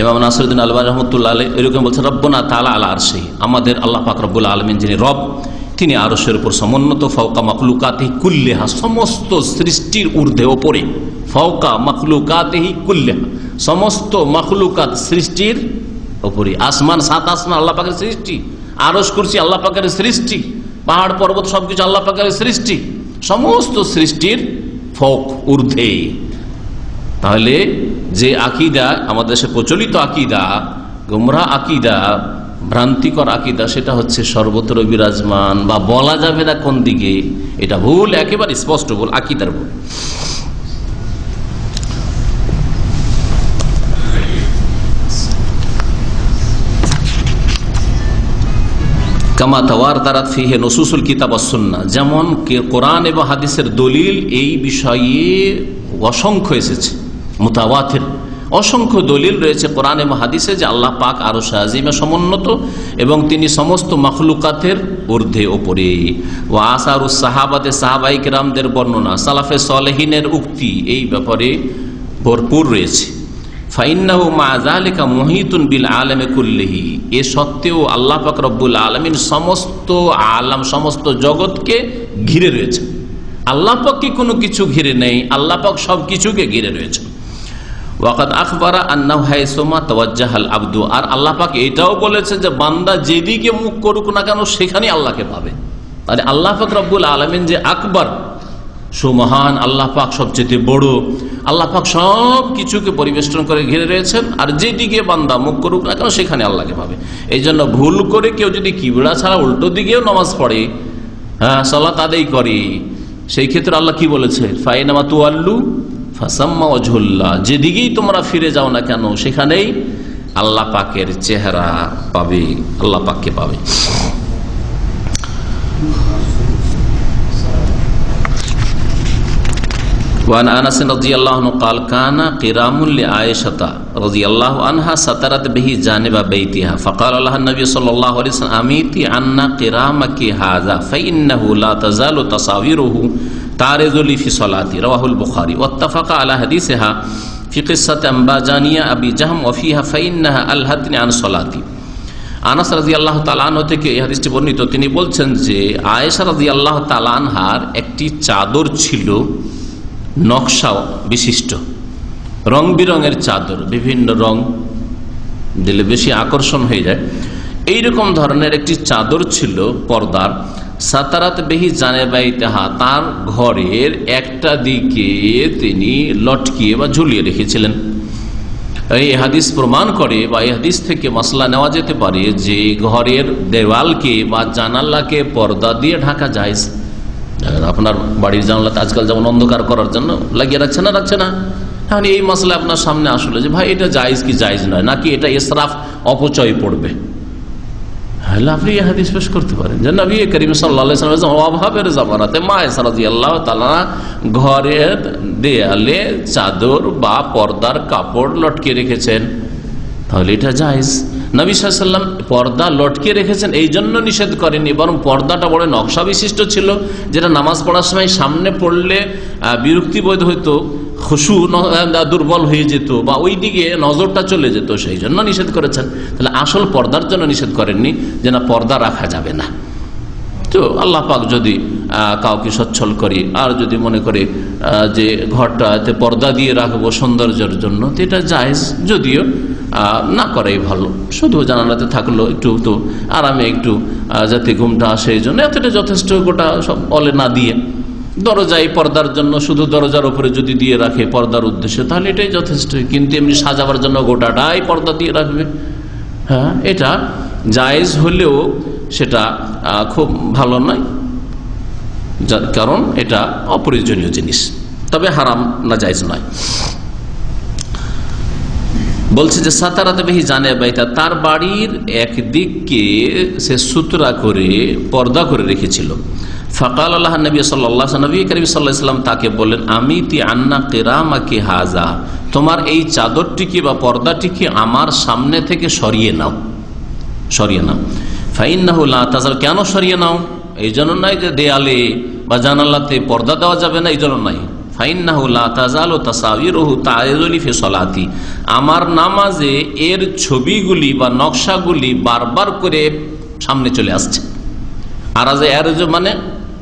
ইমাম নাসিরউদ্দিন আলবানী রাহমাতুল্লাহ আলাইহি এরকম বলছেন, রব্বুনা তাআলা আলা আরশিহি, আমাদের আল্লাহ পাক রব্বুল আলামিন যিনি রব, তিনি আরশের উপর সমুন্নত, ফাওকা মাখলুকাতিহি কুল্লিহা, সমস্ত সৃষ্টির ঊর্ধ্বে, ওপরে, ফাওকা মাখলুকাতিহি কুল্লিহা, সমস্ত মাখলুকাত সৃষ্টির ওপরে। আসমান, সাত আসমান আল্লাহ পাকের সৃষ্টি, আরশ কুরসি আল্লাহ পাকের সৃষ্টি, পাহাড় পর্বত সবকিছু আল্লাহ পাকের সৃষ্টি, সমস্ত সৃষ্টির ফৌক, ঊর্ধ্বে। তাহলে যে আকীদা আমাদের দেশে প্রচলিত আকীদা, গোমরাহ আকীদা, ভ্রান্তিকর আকীদা, সেটা হচ্ছে সর্বত্র বিরাজমান, বা বলা যাবে না কোন দিকে, এটা ভুল, একেবারে স্পষ্ট ভুল, আকীদার ভুল। কামা তাওয়ারদারাত ফিহি নুসুসুল কিতাব ওয়াস সুন্নাহ, যেমন কোরআন এবং হাদিসের দলিল এই বিষয়ে অসংখ্য এসেছে, মুতাওয়াতির অসংখ্য দলিল রয়েছে কোরআন এবং হাদিসে যে আল্লাহ পাক আরশে আজিমে সমুন্নত এবং তিনি সমস্ত মাখলুকাতের ঊর্ধ্বে ওপরে। ওয়া আসারুস সাহাবাতে, সাহাবায়ে কেরামদের বর্ণনা, সালাফে সালেহিনের উক্তি এই ব্যাপারে ভরপুর রয়েছে। ফাইন্নাহু মা যালিকা মুহিতুন বিল আলামি কুল্লিহি, এ সত্ত্বেও আল্লাহ পাক রব্বুল আলামিন সমস্ত আলাম, সমস্ত জগৎকে ঘিরে রয়েছে। আল্লাহ পাককে কোনো কিছু ঘিরে নেই, আল্লাহ পাক সব কিছুকে ঘিরে রয়েছে। ওয়াকাদ আখবারা আন্নাহু হাইসুমা তাওয়াজ্জাহাল আবদু, আর আল্লাহ পাক এটাও বলেছেন যে বান্দা যেদিকে মুখ করুক না কেন সেখানেই আল্লাহকে পাবে। তাহলে আল্লাহ পাক রব্বুল আলামিন যে আকবার, সুমহান, আল্লাহ পাক সবচেয়ে বড়, আল্লাহ পাক সব কিছুকে পরিবেষ্টন করে ঘিরে রয়েছেন, আর যেদিকে বান্দা মুখ করুক না কেন সেখানে আল্লাহকে পাবে। এই জন্য ভুল করে কেউ যদি কিবলা ছাড়া উল্টো দিকেও নামাজ পড়ে, সালাত আদায় করে, সেই ক্ষেত্রে আল্লাহ কি বলেছে? ফাইনামা তুয়াল্লু ফাসাম্মা ওয়াজহুল্লাহ, যেদিকেই তোমরা ফিরে যাও না কেন সেখানেই আল্লাহ পাকের চেহারা পাবে, আল্লাহ পাককে পাবে। وعن انس رضي الله عنه قال كان قرام لعائشه رضي الله عنها سترت به جانب بيتها فقال لها النبي صلى الله عليه وسلم اميتي عنا قرامك هذا فانه لا تزال تصاويره تعرض لي في صلاتي رواه البخاري واتفق على حديثها في قصه انباجانيه ابي جهم وفيها فانها الهتني عن صلاتي। আনাস রাদিয়াল্লাহু তাআলা আনহু থেকে এই হাদিসটি বর্ণিত, তিনি বলছেন যে আয়েশা রাদিয়াল্লাহু তাআলা আনহার একটি চাদর ছিল নকশা বিশিষ্ট, রং বিরঙের চাদর, বিভিন্ন রং দিলে বেশি আকর্ষণ হয়ে যায়, এইরকম ধরনের একটি চাদর ছিল পর্দার। সাতারাত বেহি জানে বাইতাহা, তার ঘরের একটা দিকে তিনি লটকিয়ে বা ঝুলিয়ে রেখেছিলেন। এই হাদিস প্রমাণ করে বা এই হাদিস থেকে মাসলা নেওয়া যেতে পারে যে ঘরের দেওয়ালকে বা জানালাকে পর্দা দিয়ে ঢাকা যায়। আপনার বাড়ির জানালাতে আজকাল যেমন অন্ধকার করার জন্য লাগিয়ে রাখছে না, এখন এই মাসলা আপনার সামনে আসলে যে ভাই এটা জায়েজ কি জায়েজ নয়, নাকি এটা ইসরাফ অপচয় পড়বে, তাহলে আপনি এই হাদিস পেশ করতে পারেন যে নবী করিম সাল্লাল্লাহু আলাইহি ওয়াসাল্লাম অভাবের জামানাতে মা আয়েশা রাদিয়াল্লাহু তাআলা ঘরের দেয়ালে চাদর বা পর্দার কাপড় লটকে রেখেছেন, তাহলে এটা জায়েজ। নবী সাল্লাল্লাহু আলাইহি ওয়াসাল্লাম পর্দা লটকে রেখেছেন এই জন্য নিষেধ করেননি, বরং পর্দাটা বড় নকশা বিশিষ্ট ছিল, যেটা নামাজ পড়ার সময় সামনে পড়লে বিরক্তিবোধ হইতো, খুশু দুর্বল হয়ে যেত বা ওই দিকে নজরটা চলে যেত, সেই জন্য নিষেধ করেছেন। তাহলে আসল পর্দার জন্য নিষেধ করেননি যে না পর্দা রাখা যাবে না। তো আল্লাহ পাক যদি কাউকে সচ্ছল করি আর যদি মনে করে যে ঘরটাতে পর্দা দিয়ে রাখবো সৌন্দর্যের জন্য, তো এটা জায়েজ, যদিও না করাই ভালো। শুধু জানালাতে থাকলো একটু তো আরামে একটু যাতে ঘুমটা আসে, এই জন্য এতটা যথেষ্ট, গোটা সব অলে না দিয়ে দরজায় পর্দার জন্য শুধু দরজার উপরে যদি দিয়ে রাখে পর্দার উদ্দেশ্যে, তাহলে এটাই যথেষ্ট। কিন্তু এমনি সাজাবার জন্য গোটাটাই পর্দা দিয়ে রাখবে, হ্যাঁ, এটা জায়েজ হলেও সেটা খুব ভালো নয়, কারণ এটা অপ্রয়োজনীয় জিনিস, তবে হারাম না জায়েজ নয়। বলছে যে সাতারাতে বেহি জানে বাইতা, তার বাড়ির একদিককে সে সুতরা করে পর্দা করে রেখেছিল। ফাকাল আল্লাহ নবী সাল্লাল্লাহু আলাইহি ওয়াসাল্লাম, নবী করিম সাল্লাল্লাহু আলাইহি ওয়াসাল্লাম তাকে বললেন আমিতি আন্না কিরামাকি হাযা, তোমার এই চাদরটিকে বা পর্দাটিকে আমার সামনে থেকে সরিয়ে নাও। ফাইন্নাহু লা তাজাল, কেন সরিয়ে নাও? এই জন্য নয় যে দেয়ালে বা জানালাতে পর্দা দেওয়া যাবে না, এই জন্য নয়। ফাইন্নাহু লা তাজালু তাসাবিরুহু তা'রিযু ফি সালাতি, আমার নামাজে এর ছবিগুলি বা নকশাগুলি বারবার করে সামনে চলে আসছে। আরাজে আরজু মানে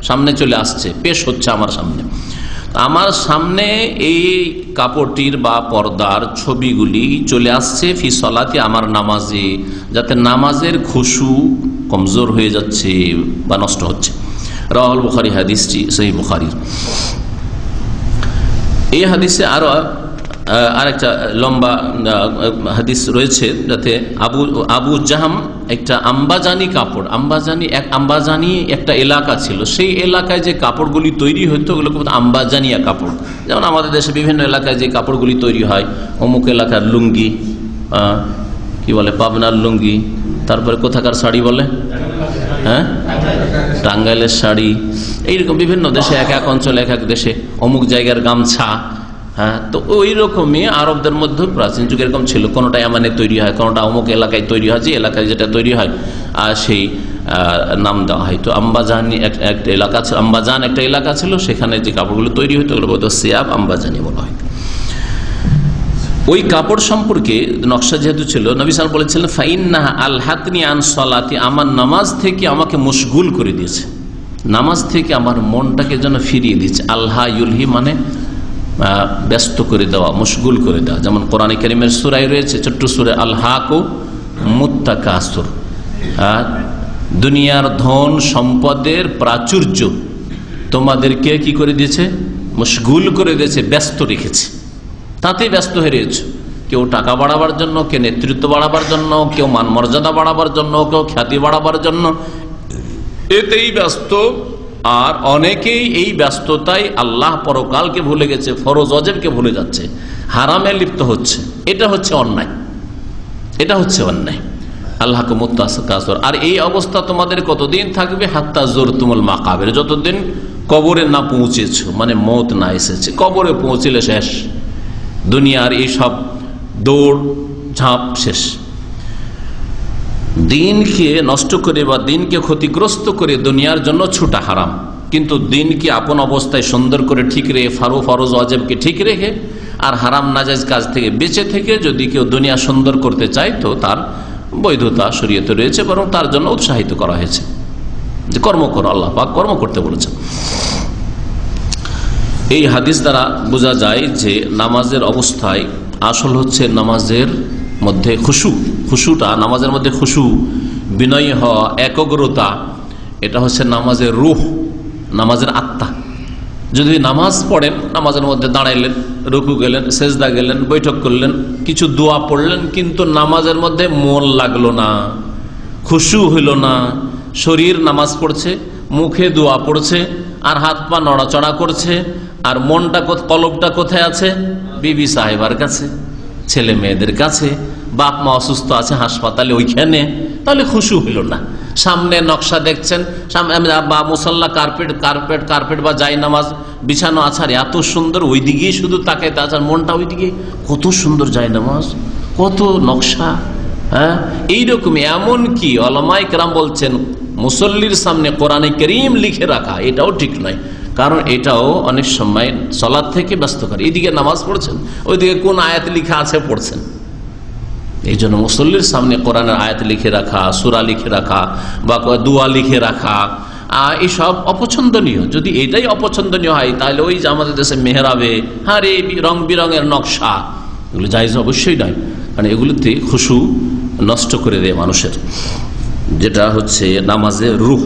সামনে চলে আসছে, পেশ হচ্ছে আমার সামনে। আমার সামনে এই কাপড়টির বা পর্দার ছবিগুলি চলে আসছে ফি সালাতি, আমার নামাজে, যাতে নামাজের খুশু কমজোর হয়ে যাচ্ছে বা নষ্ট হচ্ছে। রাওয়াহুল বুখারী, হাদিসটি সহিহ বুখারীর। এই হাদিসে আরো আরেকটা লম্বা হাদিস রয়েছে, যাতে আবু জাহাম একটা আম্বাজানি কাপড়, আম্বাজানি একটা এলাকা ছিল, সেই এলাকায় যে কাপড়গুলি তৈরি হতো ওগুলো আম্বাজানিয়া কাপড়। যেমন আমাদের দেশে বিভিন্ন এলাকায় যে কাপড়গুলি তৈরি হয়, অমুক এলাকার লুঙ্গি, কি বলে, পাবনার লুঙ্গি, তারপরে কোথাকার শাড়ি বলে, হ্যাঁ, টাঙ্গাইলের শাড়ি, এইরকম বিভিন্ন দেশে এক এক অঞ্চলে এক এক দেশে অমুক জায়গার গামছা, হ্যাঁ। তো ওই রকমই আরবদের মধ্যে প্রাচীন যুগে এরকম ছিল, কোনোটা ইয়ামানে তৈরি হয়, কোনোটা অমুক এলাকায় তৈরি হয়, যে এলাকায় যেটা তৈরি হয় আর সেই নাম দেওয়া হয়। তো আম্বাজানি একটা এলাকা ছিল, আম্বাজান একটা এলাকা ছিল, সেখানে যে কাপড়গুলো তৈরি হতো ওগুলো বলতো সিয়াব আম্বাজানি বলা হয়। ওই কাপড় সম্পর্কে নকশা যেহেতু ছিল, নবী সাল্লাল্লাহু আলাইহি ওয়াসাল্লাম বলেছিলেন ফাইন্নাহা আলহাতনি আন সলাতি, আমার নামাজ থেকে আমাকে মশগুল করে দিয়েছে, নামাজ থেকে আমার মনটাকে যেন ফিরিয়ে দিয়েছে। আল্লাহ ইউলহি মানে ব্যস্ত করে দেওয়া, মশগুল করে দেওয়া। যেমন কোরআনে কারীমের সূরায় রয়েছে, ছোট্ট সূরা আলহাকু মুত্তাকাসুর, দুনিয়ার ধন সম্পদের প্রাচুর্য তোমাদেরকে কি করে দিয়েছে, মশগুল করে দিয়েছে, ব্যস্ত রেখেছে, তাতে ব্যস্ত হয়ে রয়েছে। কেউ টাকা বাড়াবার জন্য, কেউ নেতৃত্ব বাড়াবার জন্য, কেউ মান মর্যাদা বাড়াবার জন্য, কেউ খ্যাতি বাড়াবার জন্য, এতেই ব্যস্ত। আর অনেকেই এই ব্যস্ততায় আল্লাহ পরকালকে ভুলে গেছে, ফরজ ওয়াজিবকে ভুলে যাচ্ছে, হারামে লিপ্ত হচ্ছে। এটা হচ্ছে অন্যায়, এটা হচ্ছে অন্যায়। আল্লাহকে মুত্তাকাসুর। আর এই অবস্থা তোমাদের কতদিন থাকবে? হাত্তা যুরতুমুল মাকাবির, যতদিন কবরে না পৌঁছেছো, মানে মওত না এসেছে। কবরে পৌঁছলে শেষ, দুনিয়ার এই সব দৌড় ঝাঁপ শেষ। দিনকে নষ্ট করে বা দিনকে ক্ষতিগ্রস্ত করে দুনিয়ার জন্য ছুটা হারাম, কিন্তু দিনকে আপন অবস্থায় সুন্দর করে ঠিক রেখে, ফরজ ওয়াজিবকে ঠিক রেখে আর হারাম নাজায়েজ কাজ থেকে বেঁচে থেকে যদি কেউ দুনিয়া সুন্দর করতে চায়, তো তার বৈধতা শরীয়তে রয়েছে, বরং তার জন্য উৎসাহিত করা হয়েছে যে কর্ম করো, আল্লাহ পাক কর্ম করতে বলেছেন। এই হাদিস দ্বারা বোঝা যায় যে নামাজের অবস্থায় আসল হচ্ছে নামাজের মধ্যে খুশুটা, নামাজের মধ্যে খুশু, বিনয়ী হওয়া, একগ্রতা, এটা হচ্ছে নামাজের রূহ, নামাজের আত্মা। যদি নামাজ পড়েন, নামাজের মধ্যে দাঁড়াইলেন, রুকু গেলেন, সেজদা গেলেন, বৈঠক করলেন, কিছু দোয়া পড়লেন, কিন্তু নামাজের মধ্যে মন লাগলো না, খুশু হইল না, শরীর নামাজ পড়ছে, মুখে দোয়া পড়ছে, আর হাত পা নড়াচড়া করছে, আর মনটা, কলবটা কোথায় আছে? বিবি সাহেবার কাছে, ছেলে মেয়েদের কাছে, বাপ মা অসুস্থ আছে হাসপাতালে, ওইখানে, তাহলে খুশু হইল না। সামনে নকশা দেখছেন, বা মুসাল্লা, কার্পেট বা জাই নামাজ বিছানো আছে, আর এত সুন্দর, ওই দিকেই শুধু তাকাইতে আছে, আর মনটা ওইদিকে, কত সুন্দর জাই নামাজ, কত নকশা। হ্যাঁ, এইরকম। এমন কি উলামায়ে কেরাম বলছেন, মুসল্লির সামনে কোরআনে কারীম লিখে রাখা এটাও ঠিক নয়, কারণ এটাও অনেক সময় সালাত থেকে ব্যস্ত করে। এইদিকে নামাজ পড়ছেন, ওইদিকে কোন আয়াত লিখা আছে পড়ছেন। এই জন্য মুসল্লির সামনে কোরআনের আয়াত লিখে রাখা, সূরা লিখে রাখা, বা দোয়া লিখে রাখা, এসব অপছন্দনীয়। যদি এটাই অপছন্দনীয় হয়, তাহলে ওই যে আমাদের দেশে মেহরাবে হারে রং বিরঙের নকশা, এগুলো জায়েজ অবশ্যই নয়, কারণ এগুলোতে খুশু নষ্ট করে দেয় মানুষের, যেটা হচ্ছে নামাজের রূহ।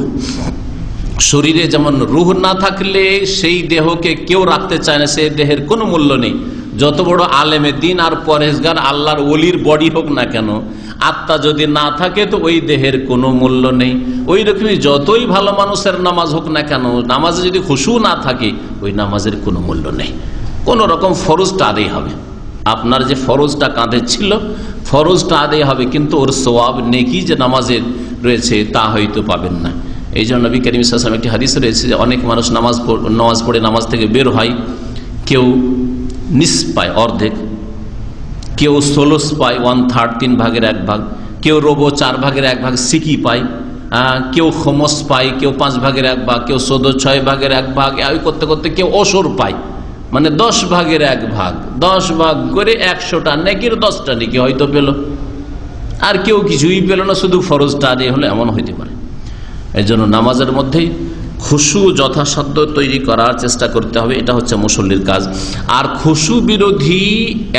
শরীরে যেমন রূহ না থাকলে সেই দেহকে কেউ রাখতে চায় না, সেই দেহের কোনো মূল্য নেই। যত বড় আলেমে দিন আর পরেশগার, আল্লাহর ওলির বডি হোক না কেন, আত্মা যদি না থাকে তো ওই দেহের কোনো মূল্য নেই। ওই রকমই যতই ভালো মানুষের নামাজ হোক না কেন, নামাজে যদি খুশু না থাকে, ওই নামাজের কোনো মূল্য নেই। কোন রকম ফরজটা আদায় হবে, আপনার যে ফরজটা কাঁধে ছিল, ফরজটা আদায় হবে, কিন্তু ওর সওয়াব নেকি যে নামাজের রয়েছে তা হয়তো পাবেন না। এই জন্য নবী করিম সাল্লাল্লাহু আলাইহি ওয়াসাল্লাম একটি হাদিস রয়েছে যে অনেক মানুষ নামাজ পড়ে নামাজ থেকে বের হয়, কেউ নিস পায়, অর্ধেক, কেউ ষোলশ পায়, 1/3, 3 ভাগের 1 ভাগ, কেউ রোবো 4 ভাগের 1 ভাগ সিকি পায়, কেউ খমস পায়, কেউ 5 ভাগের 1 ভাগ, কেউ 6 ভাগের 1 ভাগ, এই করতে করতে কেউ ওসর পায়, মানে 10 ভাগের 1 ভাগ, 10 ভাগ করে 100টা নেকির 10টা নেকি হয়তো পেল। আর কেউ কিছুই পেল না, শুধু ফরজটা আদায় হলো, এমন হইতে পারে। এই জন্য নামাজের মধ্যেই খুশু যথাসাধ্য তৈরি করার চেষ্টা করতে হবে, এটা হচ্ছে মুসল্লির কাজ। আর খুশু বিরোধী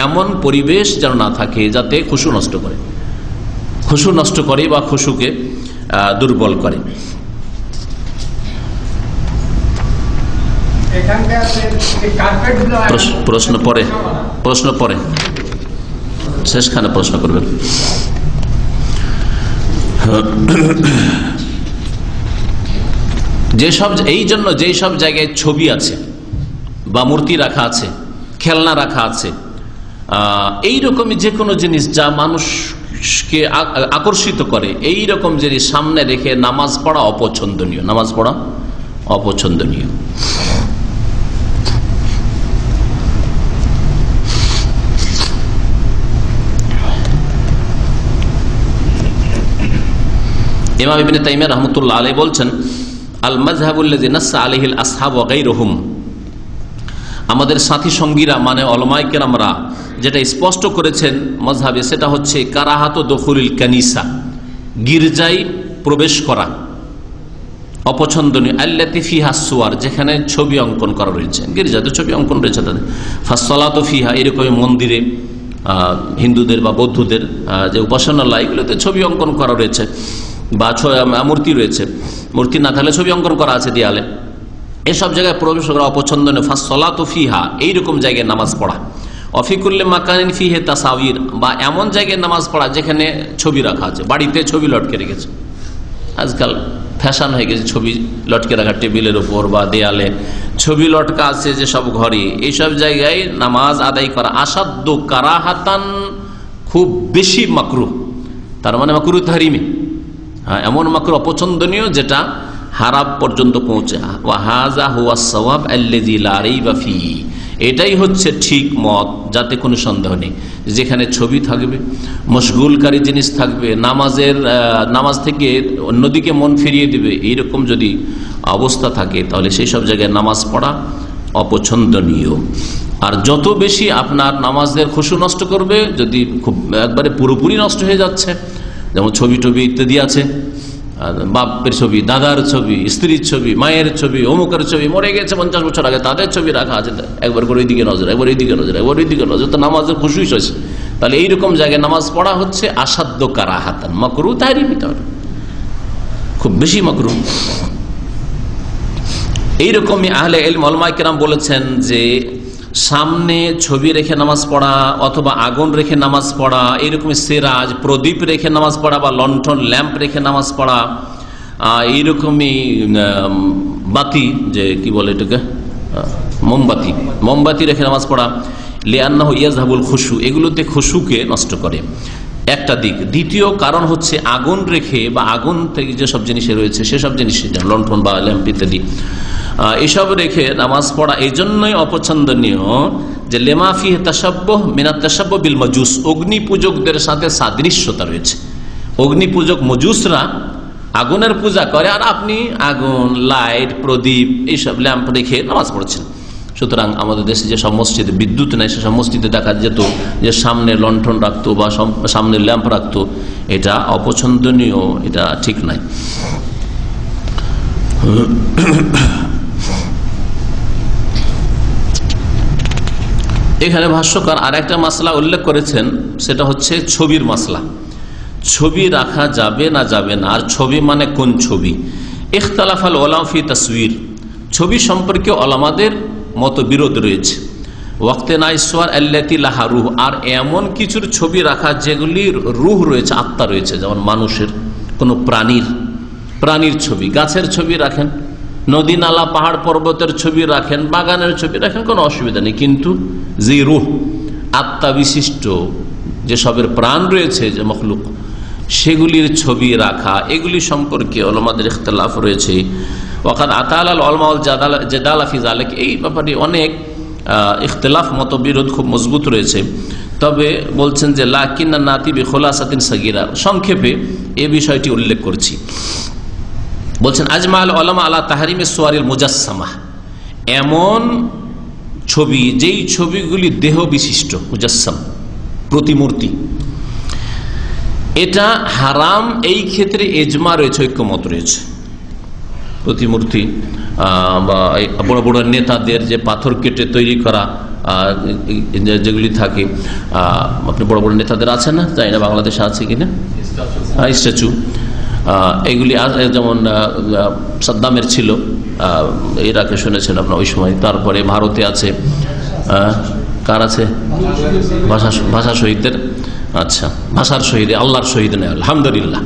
এমন পরিবেশ যেন না থাকে যাতে খুশু নষ্ট করে বা খুশুকে দুর্বল করে। প্রশ্ন পরে শেষখানে প্রশ্ন করবেন। যেই সব জায়গায় ছবি আছে বা মূর্তি রাখা আছে, খেলনা রাখা আছে, এই রকমই যে কোনো জিনিস যা মানুষকে আকর্ষিত করে, এই রকম জিনিস সামনে রেখে নামাজ পড়া অপছন্দনীয়। ইমাম ইবনে তাইমিয়া রাহমাতুল্লাহ আলাইহি বলছেন, আল মাযহাবুল্লাযী নাসসা আলাইহিল আসহাব ওয়া গায়রুহুম, আমাদের সাথী সঙ্গীরা মানে উলামায়ে কেরামরা যেটা স্পষ্ট করেছেন মাযহাবে সেটা হচ্ছে কারাহাত দুখুলিল কানিসা, গির্জায় প্রবেশ করা অপছন্দনীয়, আল্লাতি ফিহা সুয়ার, যেখানে ছবি অঙ্কন করা রয়েছে, গির্জাতে ছবি অঙ্কন রয়েছে তাদের, ফাসসালাতু ফিহা, এরকম মন্দিরে হিন্দুদের বা বৌদ্ধদের যে উপাসনালয় এগুলোতে ছবি অঙ্কন করা রয়েছে বা মূর্তি রয়েছে, মূর্তি না থাকলে ছবি অঙ্কন করা আছে দেয়ালে, এসব জায়গায় প্রবেশ করা অপছন্দনীয়। ফাসসালাতু ফিহা, এইরকম জায়গায় নামাজ পড়া, অফিকুল্লে মাকানিন ফিহে তাসাবির, বা এমন জায়গায় নামাজ পড়া যেখানে ছবি রাখা আছে, বাড়িতে ছবি লটকে রেখেছে, আজকাল ফ্যাশন হয়ে গেছে ছবি লটকে রাখা, টেবিলের উপর বা দেয়ালে ছবি লটকা আছে যেসব ঘরে, এইসব জায়গায় নামাজ আদায় করা আসাদ্দু কারাহাতান, খুব বেশি মাকরুহ, তার মানে মাকরুহ তাহরিমি, এমন মাকরুহ অপছন্দনীয় যেটা হারাম পর্যন্ত পৌঁছে। ওয়া হাযা হুয়া সাওয়াব আল্লাযী লা রাইবা ফীহি, এটাই হচ্ছে ঠিক মত যাতে কোনো সন্দেহ নেই। যেখানে ছবি থাকবে, মশগুলকারী জিনিস থাকবে, নামাজ থেকে অন্যদিকে মন ফিরিয়ে দিবে, এইরকম যদি অবস্থা থাকে তাহলে সেই সব জায়গায় নামাজ পড়া অপছন্দনীয়। আর যত বেশি আপনার নামাজের খুশু নষ্ট করবে, যদি খুব একবারে পুরোপুরি নষ্ট হয়ে যাচ্ছে, যেমন ছবি টবি ইত্যাদি আছে, বাপের ছবি, দাদার ছবি, স্ত্রীর ছবি, মায়ের ছবি, অমুকের ছবি, মরে গেছে 50 বছর আগে তাদের ছবি রাখা আছে, একবার করে ওইদিকে নজর, একবার এইদিকে নজর, একবার ওইদিকে নজর, তো নামাজের খুশুই হয়েছে। তাহলে এইরকম জায়গায় নামাজ পড়া হচ্ছে আসাধ্য কারাহাতান, মাকরুহ তাহরিমি, খুব বেশি মাকরুহ। এইরকমই আহলে ইলম উলামায়ে কেরাম বলেছেন যে সামনে ছবি রেখে নামাজ পড়া অথবা আগুন রেখে নামাজ পড়া, এইরকম সিরাজ প্রদীপ রেখে নামাজ পড়া বা লণ্ঠন ল্যাম্প রেখে নামাজ পড়া, এইরকমই বাতি, যে কি বলে এটাকে, মোমবাতি রেখে নামাজ পড়া, লিআন্নাহু ইয়াযহাবুল খুশু, এগুলোতে খুশুকে নষ্ট করে, একটা দিক। দ্বিতীয় কারণ হচ্ছে আগুন রেখে বা আগুন থেকে যেসব জিনিসে রয়েছে সেসব জিনিস, লণ্ঠন বা ল্যাম্প ইত্যাদি, এসব রেখে নামাজ পড়া এই জন্যই অপছন্দনীয় যে লেমা ফিহি তাশাব্বুহ মিনাত তাশাব্বুহ বিল মাজুস, অগ্নি পূজকদের সাথে সাদৃশ্যতা রয়েছে। অগ্নি পূজক মজুসরা আগুনের পূজা করে, আর আপনি আগুন, লাইট, প্রদীপ, এইসব ল্যাম্প রেখে নামাজ পড়ছেন। সুতরাং আমাদের দেশে যেসব মসজিদে বিদ্যুৎ নেই সেসব মসজিদে দেখা যেত যে সামনে লণ্ঠন রাখতো বা সামনে ল্যাম্প রাখতো, এটা অপছন্দনীয়, এটা ঠিক নাই। এখানে ভাষ্যকার আর একটা মাসলা উল্লেখ করেছেন, সেটা হচ্ছে ছবির মাসলা। ছবি রাখা যাবে না যাবে না, আর ছবি মানে কোন ছবি? ইখতালাফাল উলামা ফি তাসওয়ির, ছবি সম্পর্কে ওলামাদের মতবিরোধ রয়েছে। ওয়াক্তে নাইসওয়ার আল্লাতি লাহা রূহ, আর এমন কিছুর ছবি রাখা যেগুলির রূহ রয়েছে, আত্মা রয়েছে, যেমন মানুষের, কোনো প্রাণীর ছবি, গাছের ছবি রাখেন, নদী নালা পাহাড় পর্বতের ছবি রাখেন, বাগানের ছবি রাখেন, কোনো অসুবিধা নেই। কিন্তু যে রূহ, আত্মা বিশিষ্ট যেসবের প্রাণ রয়েছে, যে মখলুক, সেগুলির ছবি রাখা, এগুলি সম্পর্কে ওলামাদের ইখতিলাফ রয়েছে। ওয়াকাদ আতালাল উলামা ওয়াল জাদালা ফি যালিক, এই ব্যাপারে অনেক ইখতিলাফ, মতবিরোধ খুব মজবুত রয়েছে। তবে বলছেন যে লাকিন্না নাতি বিখুলাসাতিন সাগীরা, সংক্ষেপে এই বিষয়টি উল্লেখ করছি। বলছেন আজমাল উলামা আলা তাহরিমিস সুওয়ারিল মুজাসসামা, এমন ছবি যেই ছবিগুলি দেহ বিশিষ্ট, মুজাসসাম প্রতিমূর্তি, এটা হারাম, এই ক্ষেত্রে এজমা রয়েছে, ঐক্যমত রয়েছে। প্রতিমূর্তি বা বড় বড় নেতাদের যে পাথর কেটে তৈরি করা যেগুলি থাকে, আপনি বড় বড় নেতাদের আছে না, জানি না বাংলাদেশে আছে কিনা, স্ট্যাচু, এগুলি যেমন সাদ্দামের ছিল, ইরাকে শুনেছেন আপনার ওই সময়, তারপরে ভারতে আছে, কার আছে, ভাষা শহীদদের, আচ্ছা ভাষার শহীদ, আল্লাহর শহীদ নয়, আলহামদুলিল্লাহ।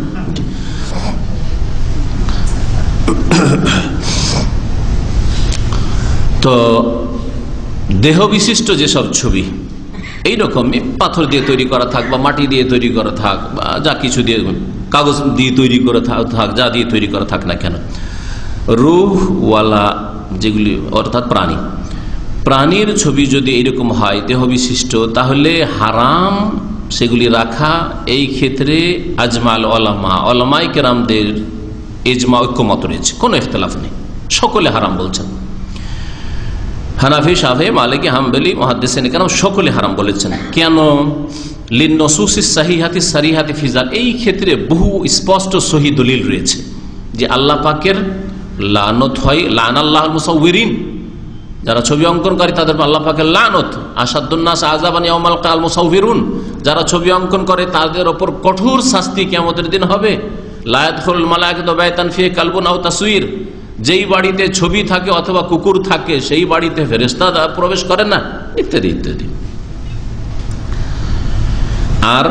তো দেহ বিশিষ্ট যেসব ছবি, এইরকমই পাথর দিয়ে তৈরি করা থাক বা মাটি দিয়ে তৈরি করা থাক বা যা কিছু দিয়ে, কাগজ দিয়ে তৈরি করা থাক, যা দিয়ে তৈরি করা থাক না কেন, রূহওয়ালা যেগুলি অর্থাৎ প্রাণীর ছবি যদি এইরকম হয় দেহ বিশিষ্ট, তাহলে হারাম সেগুলি রাখা। এই ক্ষেত্রে আজমাল উলামায়ে কেরামদের ইজমা, ঐক্যমত রয়েছে, কোনো ইখতিলাফ নেই, সকলে হারাম বলছেন। হানাফি, শাফি, মালিকি, হাম্বলি, মুহাদ্দিসিন কেরাম সকলে হারাম বলেছেন। কেন? লিন্নসুসিস সাহিহাতি সারিহাতি ফিজাল, এই ক্ষেত্রে বহু স্পষ্ট সহি দলিল রয়েছে যে আল্লাহ পাকের লানত হয়, লানাল্লাহুল মুসাউবিরিন, যারা ছবি অঙ্কনকারী তাদের আল্লাহ পাকের লানত। আসাদুন্নাস আযাবান ইয়াউমাল কিয়ামাহ মুসাউবিরুন, যারা ছবি অঙ্কন করে তাদের ওপর কঠোর শাস্তি কিয়ামতের দিন হবে। লা ইয়াদখুলুল মালায়েকাতু বাইতান ফিহি কালবুন আও তাসওয়ির, যেই বাড়িতে ছবি থাকে অথবা কুকুর থাকে সেই বাড়িতে ফেরেশতা প্রবেশ করে না, ইত্যাদি ইত্যাদি। আর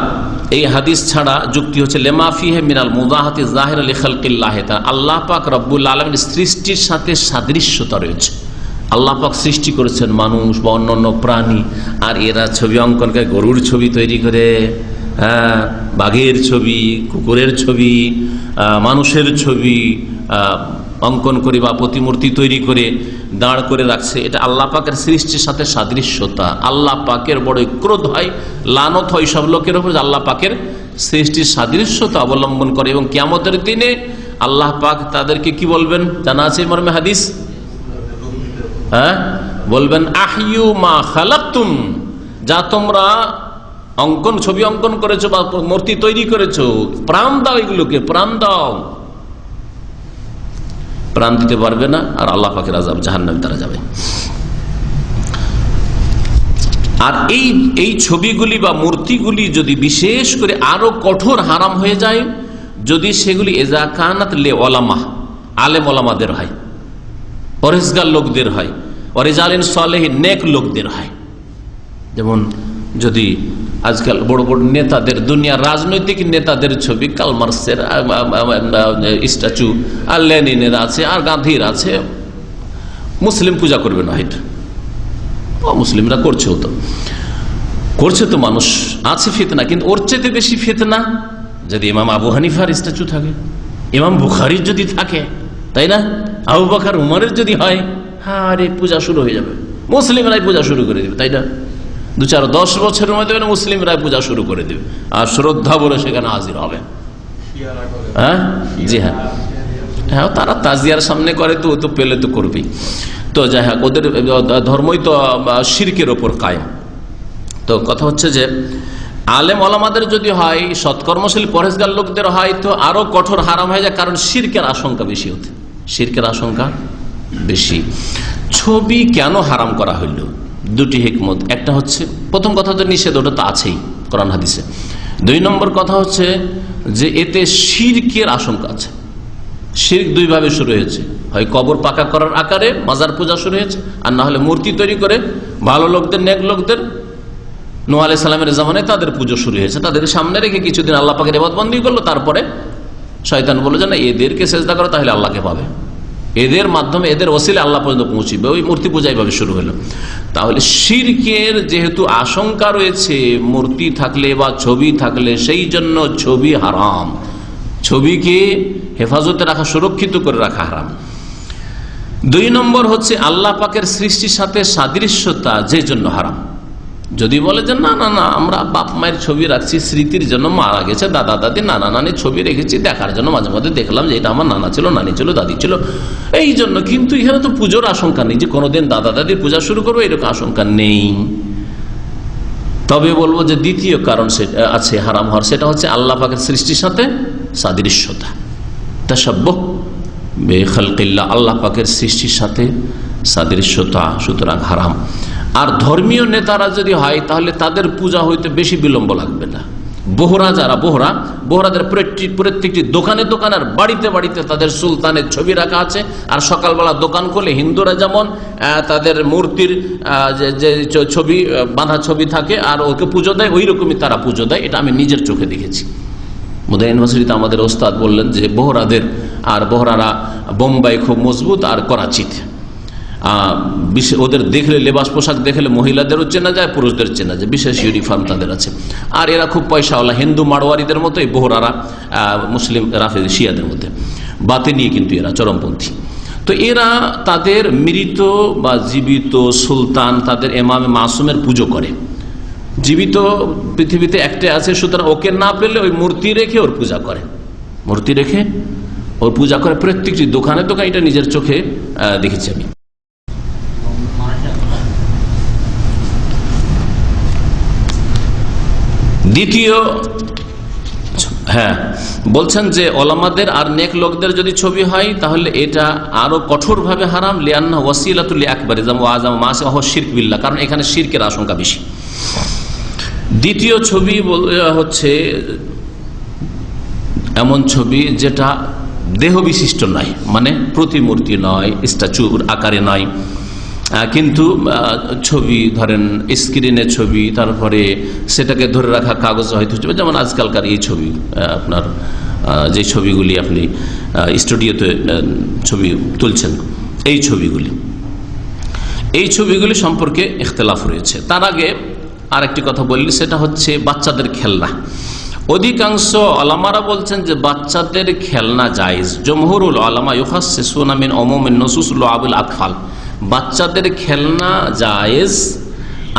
এই হাদিস ছাড়া যুক্তি হচ্ছে লেমা ফিহি মিনাল মুদাহাতি যাহিরা লিখালকিল্লাহ, আল্লাহ পাক রব্বুল আলামিনের সৃষ্টির সাথে সাদৃশ্যতা রয়েছে। আল্লাহ পাক সৃষ্টি করেছেন মানুষ বা অন্যান্য প্রাণী, আর এরা ছবি অঙ্কন করে, গরুর ছবি তৈরি করে, বাঘের ছবি, কুকুরের ছবি, মানুষের ছবি অঙ্কন করে বা প্রতিমূর্তি তৈরি করে দাঁড় করে রাখছে। এটা আল্লাহ পাকের সৃষ্টির সাথে সাদৃশ্যতা। আল্লাহ পাকের বড় ক্রোধ হয়, লানত হয় সব লোকের উপর আল্লাহ পাকের সৃষ্টির সাদৃশ্যতা অবলম্বন করে। এবং কিয়ামতের দিনে আল্লাহ পাক তাদেরকে কি বলবেন জানা আছে মর্মে হাদিস, বলবেন আহিয়ু মা খালাকতুম, যা তোমরা অঙ্কন ছবি অঙ্কন করেছো বা মূর্তি তৈরি করেছো, প্রাণ দাও, এগুলোকে প্রাণ দাও। প্রাণ দিতে পারবে না, আর আল্লাহ পাকের আযাব জাহান্নামে তারা যাবে। আর এই ছবিগুলি বা মূর্তিগুলি যদি বিশেষ করে আরো কঠোর হারাম হয়ে যায়, যদি সেগুলি এজা কানাত লে ওলামা, আলেম ওলামাদের হয়, পরেজগার লোকদের হয়, ওয়ারিজালিন সালেহিন নেক লোকদের হয়। যেমন যদি আজকাল বড় বড় নেতাদের, দুনিয়ার রাজনৈতিক নেতাদের ছবি, কার্ল মার্কসের স্ট্যাচু আর লেনিনের আছে আর গান্ধীর আছে, মুসলিম পূজা করবে না, এটা মুসলিমরা করছে তো মানুষ আছে ফিতনা। কিন্তু ওর চেয়ে বেশি ফিতনা যদি ইমাম আবু হানিফার স্ট্যাচু থাকে, ইমাম বুখারীর যদি থাকে, তাই না, আবু বকর উমরের যদি হয়, আরে পূজা শুরু হয়ে যাবে, মুসলিমরাই পূজা শুরু করে দেবে, তাই না? 2-10 বছরের মধ্যে মুসলিমরাই পূজা শুরু করে দেবে, আর শ্রদ্ধা বলে সেখানে হাজির হবে। হ্যাঁ, জি হ্যাঁ, হ্যাঁ, তারা তাজিয়ার সামনে করে, তো তো পেলে তো করবেই। তো যাই হোক, ওদের ধর্মই তো শিরকের ওপর কায়েম। তো কথা হচ্ছে যে আলেম ওলামাদের যদি হয়, সৎকর্মশীল পরেজগার লোকদের হয়, তো আরো কঠোর হারাম হয়ে যায়, কারণ শিরকের আশঙ্কা বেশি হতে, শিরকের আশঙ্কা বেশি। ছবি কেন হারাম করা হইল? দুটি হিকমত। একটা হচ্ছে, প্রথম কথা তো নিষেধ, ওটা তো আছেই কোরআন হাদিসে। 2 নম্বর কথা হচ্ছে যে এতে শিরকের আশঙ্কা আছে। শিরক দুই ভাবে শুরু হয়েছে, হয় কবর পাকা করার আকারে মাজার পূজা শুরু হয়েছে, আর না হলে মূর্তি তৈরি করে ভালো লোকদের, নেক লোকদের, নূহ আলাইহিস সালামের জামানায় তাদের পুজো শুরু হয়েছে। তাদেরকে সামনে রেখে কিছুদিন আল্লাহ পাকের ইবাদতবন্দি করলো, তারপরে শয়তান বলল যে না, এদেরকে সেজদা করো, তাহলে আল্লাহকে পাবে, এদের মাধ্যমে, এদের ওসিলে আল্লাহ পর্যন্ত পৌঁছিবে। ওই মূর্তি পূজা এইভাবে শুরু হলো। তাহলে শিরকের যেহেতু আশঙ্কা রয়েছে, মূর্তি থাকলে বা ছবি থাকলে, সেই জন্য ছবি হারাম। ছবিকে হেফাজতে রাখা, সুরক্ষিত করে রাখা হারাম। 2 নম্বর হচ্ছে আল্লাহ পাকের সৃষ্টির সাথে সাদৃশ্যতা, যে জন্য হারাম। যদি বলে যে না না না, আমরা বাপ মায়ের ছবি রাখছি স্মৃতির জন্য, মারা গেছে দাদা দাদি নানা নানির ছবি রেখেছি দেখার জন্য, মাঝে মধ্যে দেখলাম যে এটা আমার নানা ছিল, নানি ছিল, দাদি ছিল, এই জন্য, কিন্তু এখানে তো পুজোর আশঙ্কা নেই যে কোনোদিন দাদা দাদির পূজা শুরু করবো, এরকম আশঙ্কা নেই। তবে বলবো যে দ্বিতীয় কারণ আছে হারাম হওয়ার, সেটা হচ্ছে আল্লাহ পাকের সৃষ্টির সাথে সাদৃশ্যতা, তাশাব্বুহ বিখালকিল্লাহ, আল্লাহ পাকের সৃষ্টির সাথে সাদৃশ্যতা, সুতরাং হারাম। আর ধর্মীয় নেতারা যদি হয়, তাহলে তাদের পূজা হইতে বেশি বিলম্ব লাগবে না। বোহরা যারা, বোহরাদের প্রত্যেকটি দোকানে দোকানে আর বাড়িতে বাড়িতে তাদের সুলতানের ছবি রাখা আছে। আর সকালবেলা দোকান করলে হিন্দুরা যেমন তাদের মূর্তির যে ছবি, বাঁধা ছবি থাকে, আর ওকে পুজো দেয়, ওই রকমই তারা পুজো দেয়। এটা আমি নিজের চোখে দেখেছি। মুদাইন ইউনিভার্সিটিতে আমাদের ওস্তাদ বললেন যে বোহরাদের, আর বোহরারা বোম্বাই খুব মজবুত, আর করাচিতে ওদের দেখলে, লেবাস পোশাক দেখলে মহিলাদেরও চেনা যায়, পুরুষদের চেনা যায়, বিশেষ ইউনিফর্ম তাদের আছে। আর এরা খুব পয়সাওয়ালা, হিন্দু মারোয়ারিদের মতো এই বোহরারা মুসলিম রাফেজি শিয়াদের মধ্যে বাতে নিয়ে, কিন্তু এরা চরমপন্থী। তো এরা তাদের মৃত বা জীবিত সুলতান, তাদের এমামে মাসুমের পুজো করে। জীবিত পৃথিবীতে একটাই আছে, সুতরাং ওকে না পেলে ওই মূর্তি রেখে ওর পূজা করে, মূর্তি রেখে ওর পূজা করে প্রত্যেকটি দোকানে দোকানে। এটা নিজের চোখে দেখেছি আমি। দ্বিতীয়, হ্যাঁ বলছেন যে ওলামাদের আর নেক লোকদের যদি ছবি হয় তাহলে এটা আরো কঠোরভাবে হারাম, লিআন্না ওয়াসিলাতুল আকবার ওয়া আযম মাসি ওয়া শিরক বিল্লাহ, কারণ এখানে শিরকের আশঙ্কা বেশি। দ্বিতীয় ছবি হচ্ছে এমন ছবি যেটা দেহ বিশিষ্ট নয়, মানে প্রতিমূর্তি নয়, স্ট্যাচুর আকারে নয়, কিন্তু ছবি ধরেন স্ক্রিনের ছবি, তারপরে সেটাকে ধরে রাখা কাগজ হয়তো, যেমন আজকালকার এই ছবি আপনার যে ছবিগুলি আপনি স্টুডিওতে ছবি তুলছেন, এই ছবিগুলি সম্পর্কে ইখতিলাফ রয়েছে। তার আগে আর একটি কথা বললি, সেটা হচ্ছে বাচ্চাদের খেলনা। অধিকাংশ ওলামারা বলছেন যে বাচ্চাদের খেলনা জায়েজ। জমহুরুল উলামা ইউখাসসিসুনা মিন উমুমিন নুসুস লুআবুল আতফাল, বাচ্চাদের খেলনা জায়েজ।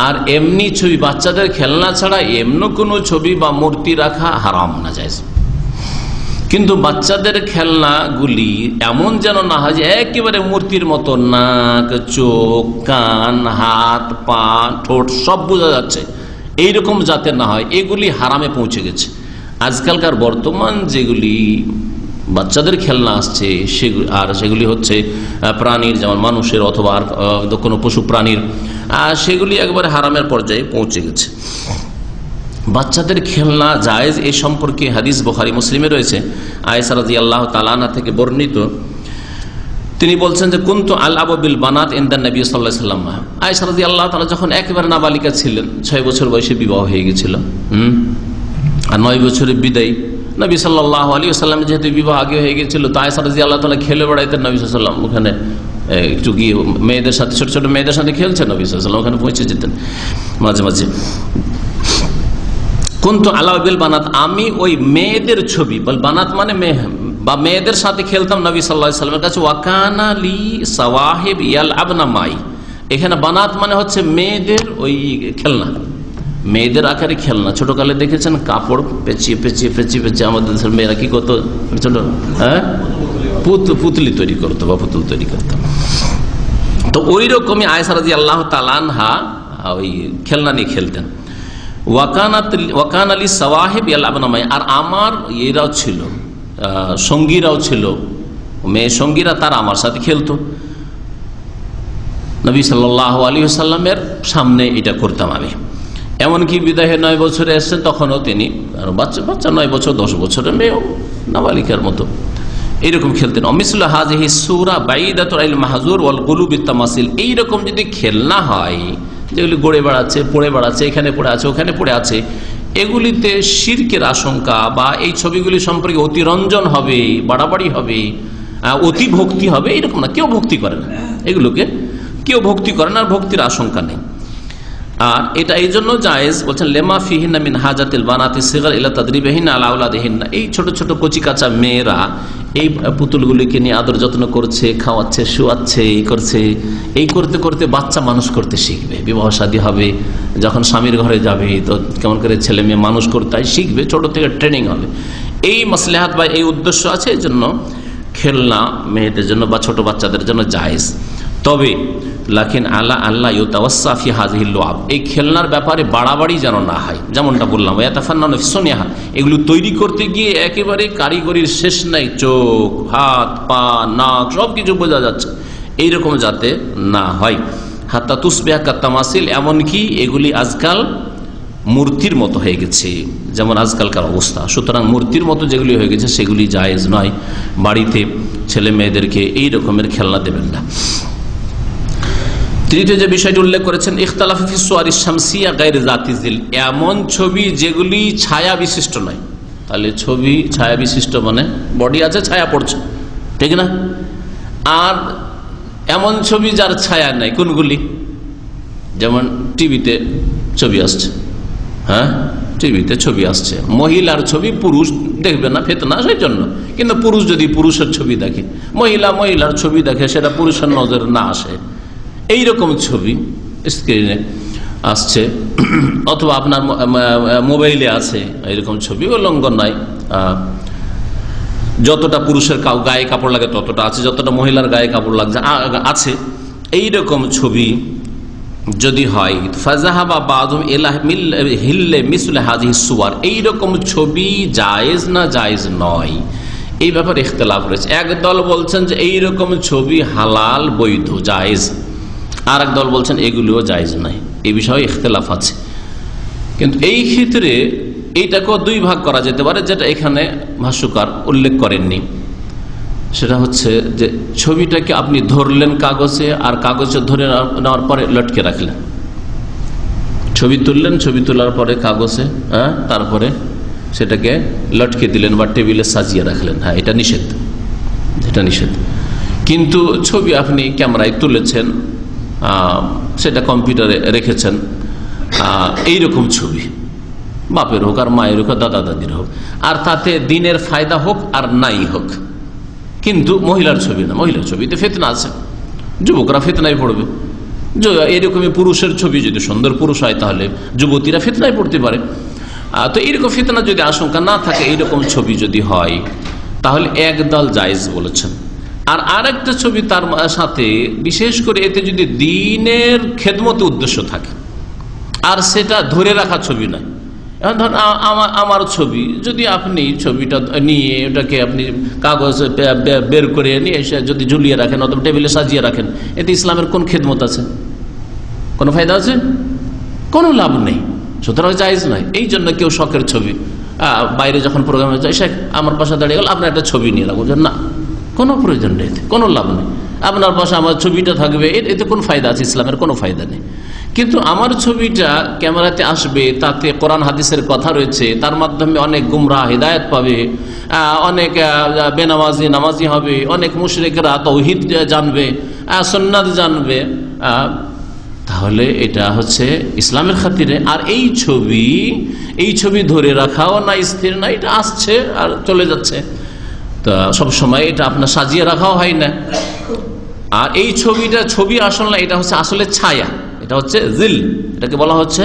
আর এমনি ছবি, বাচ্চাদের খেলনা ছাড়া এমনি কোনো ছবি বা মূর্তি রাখা হারাম, না জায়েজ। কিন্তু বাচ্চাদের খেলনাগুলি এমন যেন না হয় যে একেবারে মূর্তির মতো নাক, চোখ, কান, হাত, পা, ঠোঁট সব বোঝা যাচ্ছে, এইরকম যাতে না হয়, এগুলি হারামে পৌঁছে গেছে। আজকালকার বর্তমান যেগুলি বাচ্চাদের খেলনা আসছে সেগুলি হচ্ছে প্রাণীর, যেমন মানুষের অথবা কোনো পশু প্রাণীর, সেগুলি একবারে হারামের পর্যায়ে পৌঁছে গেছে। বাচ্চাদের খেলনা জায়েজ এ সম্পর্কে হাদিস বুখারী মুসলিমে রয়েছে। আয়েশা রাদিয়াল্লাহু তাআলা আনহা থেকে বর্ণিত, তিনি বলছেন যে কুনতু আলআবু বিল বানাত ইনদান নবী সাল্লাল্লাহু আলাইহি ওয়াসাল্লাম। আয়েশা রাদিয়াল্লাহু তাআলা যখন একেবারে নাবালিকা ছিলেন, 6 বছর বয়সে বিবাহ হয়ে গিয়েছিল, আর 9 বছরের বিদায় নবী সাল্লাল্লাহু আলাইহি ওয়াসাল্লাম, যেহেতু বিবাহ আগে হয়ে গিয়েছিল, তো আয়েশা রাদিয়াল্লাহু তাআলা খেলে বেড়াইতেন নবী সাল্লাল্লাহু আলাইহি ওয়াসাল্লাম, ওখানে একটু গিয়ে মেয়েদের সাথে, ছোট ছোট মেয়েদের সাথে খেলছেন নবী সাল্লাল্লাহু আলাইহি ওয়াসাল্লাম, ওখানে পৌঁছে যেতেন মাঝে মাঝে। কুনতু আলআবু বিল বানাত, আমি ওই মেয়েদের ছবি, বানাত মানে মেয়ে বা মেয়েদের সাথে খেলতাম নবী সাল্লাল্লাহু আলাইহি ওয়াসাল্লামের কাছে। ওয়াকানা লি সাওয়াহিব ইয়ালআবনা মাই, এখানে বানাত মানে হচ্ছে মেয়েদের ওই খেলনা, মেয়েদের আকারে খেলনা। ছোটকালে দেখেছেন কাপড় পেঁচিয়ে পেঁচিয়ে পেঁচিয়ে পেঁচিয়ে আমাদের দেশের মেয়েরা কি করতো, ছোট পুতলি তৈরি করতো বা পুতুল তৈরি করতো। তো ওই রকমই আয়েশা রাদিয়াল্লাহু তাআলা আনহা ওই খেলনা নিয়ে খেলতেন। ওয়াকান আলী সাওয়াহিব ইয়ালআবনা মাই, আর আমার এরাও ছিল, সঙ্গীরাও ছিল, মেয়ে সঙ্গীরা, তারা আমার সাথে খেলতো। নবী সাল্লাল্লাহু আলাইহি ওয়াসাল্লামের সামনে এটা করতাম আমি। এমনকি বিদায়ে 9 বছরে এসছেন, তখনও তিনি বাচ্চা 9 বছর 10 বছরের মেয়ে, নাবালিকার মতো এইরকম খেলতেন। অমিসুল হাযিহি সূরা বাইদাতুল আল মাহজুর ওয়াল কুলুবিত তামাসিল, এইরকম যদি খেলনা হয় যেগুলি গড়ে বেড়াচ্ছে, পড়ে বেড়াচ্ছে, এখানে পড়ে আছে, ওখানে পড়ে আছে, এগুলিতে শিরকের আশঙ্কা বা এই ছবিগুলি সম্পর্কে অতিরঞ্জন হবে, বাড়াবাড়ি হবে, অতি ভক্তি হবে, এরকম না। কেউ ভক্তি করে না, এগুলোকে কেউ ভক্তি করে না, আর ভক্তির আশঙ্কা নেই। আর এটা এই জন্য জায়েজ, বলছেন লেমা ফিহিন্না মিন হাজাতিল বানাতি সিগার ইলা তাদরিবিহিন্না আলা আওলাদিহিন্না, এই ছোট ছোট কচি কাঁচা মেয়েরা এই পুতুলগুলিকে নিয়ে আদর যত্ন করছে, খাওয়াচ্ছে, শুয়াচ্ছে, এই করছে, এই করতে করতে বাচ্চা মানুষ করতে শিখবে, বিবাহ শাদী হবে, যখন স্বামীর ঘরে যাবে তো কেমন করে ছেলে মেয়ে মানুষ করতে হয় শিখবে, ছোট থেকে ট্রেনিং হবে। এই মাসলাহাত বা এই উদ্দেশ্য আছে, এই জন্য খেলনা মেয়েদের জন্য বা ছোট বাচ্চাদের জন্য জায়েজ। তবে লাকিন আল্লাহ ইউতাওয়াসসা ফি হাযিহিল লুআব, এই খেলনার ব্যাপারে বাড়াবাড়ি যেন না হয়, যেমনটা বললাম ইয়াতাফান্নানু ফি সুনিহা, এগুলো তৈরি করতে গিয়ে একেবারে কারিগরির শেষ নাই, চোখ, হাত, পা, নাক সব কিছু বোঝা যাচ্ছে, এইরকম যাতে না হয়। হাত্তা তুসবিহা কাত্তামাসিল, এমনকি এগুলি আজকাল মূর্তির মতো হয়ে গেছে, যেমন আজকালকার অবস্থা। সুতরাং মূর্তির মতো যেগুলি হয়ে গেছে সেগুলি জায়েজ নয়। বাড়িতে ছেলে মেয়েদেরকে এই রকমের খেলনা দেবেন না। তৃতীয় যে বিষয়টি উল্লেখ করেছেন, ইখতিলাফ ফি সুওয়ারিশ শামসিয়া গায়রি যাতি জিল, এমন ছবি যেগুলি ছায়া বিশিষ্ট নয়। তাহলে ছবি ছায়া বিশিষ্ট মানে বডি আছে, ছায়া পড়ছে, ঠিক না? আর এমন ছবি যার ছায়া নাই, কোনগুলি? যেমন টিভিতে ছবি আসছে, টিভিতে ছবি আসছে, মহিলার ছবি পুরুষ দেখবে না, ফিতনা, সেই জন্য। কিন্তু পুরুষ যদি পুরুষের ছবি দেখে, মহিলার ছবি দেখে, সেটা পুরুষের নজরে না আসে, এইরকম ছবি স্ক্রিনে আসছে, অথবা আপনার মোবাইলে আছে, এইরকম ছবি উল্লঙ্ঘন নয়। যতটা পুরুষের গায়ে কাপড় লাগে ততটা আছে, যতটা মহিলার গায়ে কাপড় লাগছে আছে, এইরকম ছবি যদি হয় ফাজাহাবা বাদুম ইলা হিল্লে মিসলে হাযিহি সুওয়ার, এইরকম ছবি জায়েজ না জায়েজ নয়, এই ব্যাপারে ইখতিলাফ রয়েছে। একদল বলছেন যে এইরকম ছবি হালাল, বৈধ, জায়েজ, আর এক দল বলছেন এগুলিও জায়েজ নয়। এই বিষয়ে ইখতিলাফ আছে। কিন্তু এই ক্ষেত্রে এইটাকেও দুই ভাগ করা যেতে পারে, যেটা এখানে ভাষ্যকার উল্লেখ করেননি। সেটা হচ্ছে যে ছবিটাকে আপনি ধরলেন কাগজে, আর কাগজে ধরে নেওয়ার পরে লটকে রাখলেন। ছবি তুললেন, ছবি তোলার পরে কাগজে তারপরে সেটাকে লটকে দিলেন বা টেবিলে সাজিয়ে রাখলেন। হ্যাঁ, এটা নিষেধ, এটা নিষেধ। কিন্তু ছবি আপনি ক্যামেরায় তুলেছেন, সেটা কম্পিউটারে রেখেছেন, এইরকম ছবি বাপের হোক আর মায়ের হোক, দাদা দাদির হোক, আর তাতে দিনের ফায়দা হোক আর নাই হোক, কিন্তু মহিলার ছবি না, মহিলার ছবিতে ফিতনা আছে, যুবকরা ফিতনায় পড়বে। এরকমই পুরুষের ছবি যদি সুন্দর পুরুষ হয় তাহলে যুবতীরা ফিতনায় পড়তে পারে। তো এইরকম ফিতনা যদি আশঙ্কা না থাকে, এইরকম ছবি যদি হয় তাহলে একদল জায়েজ বলেছেন। আর আরেকটা ছবি তার সাথে, বিশেষ করে এতে যদি দ্বীনের খেদমতে উদ্দেশ্য থাকে, আর সেটা ধরে রাখা ছবি নয়। এখন ধর আমার ছবি, যদি আপনি ছবিটা নিয়ে ওটাকে আপনি কাগজ বের করে নিয়ে এসে যদি ঝুলিয়ে রাখেন অথবা টেবিলে সাজিয়ে রাখেন, এতে ইসলামের কোন খেদমত আছে? কোনো ফায়দা আছে? কোনো লাভ নেই। সুতরাং জায়েজ নয়। এই জন্য কেউ শখের ছবি, বাইরে যখন প্রোগ্রামে যায়, সে আমার পাশে দাঁড়িয়ে গেল, আপনার একটা ছবি নিয়ে রাখবো না, কোনো প্রয়োজন নেই, এতে কোনো লাভ নেই। আপনার পাশে আমার ছবিটা থাকবে, এতে কোন ফায়দা আছে? ইসলামের কোনো ফায়দা নেই। কিন্তু আমার ছবিটা ক্যামেরাতে আসবে, তাতে কোরআন হাদিসের কথা রয়েছে, তার মাধ্যমে অনেক গুমরাহ হিদায়াত পাবে, অনেক বেনামাজি নামাজি হবে, অনেক মুশরিকরা তাওহীদ জানবে, সুন্নাত জানবে, তাহলে এটা হচ্ছে ইসলামের খাতিরে। আর এই ছবি ধরে রাখাও না, স্থির না, এটা আসছে আর চলে যাচ্ছে, তা সবসময় এটা আপনার সাজিয়ে রাখাও হয় না। আর এই ছবি আসল না, এটা হচ্ছে আসলে ছায়া, এটা হচ্ছে জিল, এটাকে বলা হচ্ছে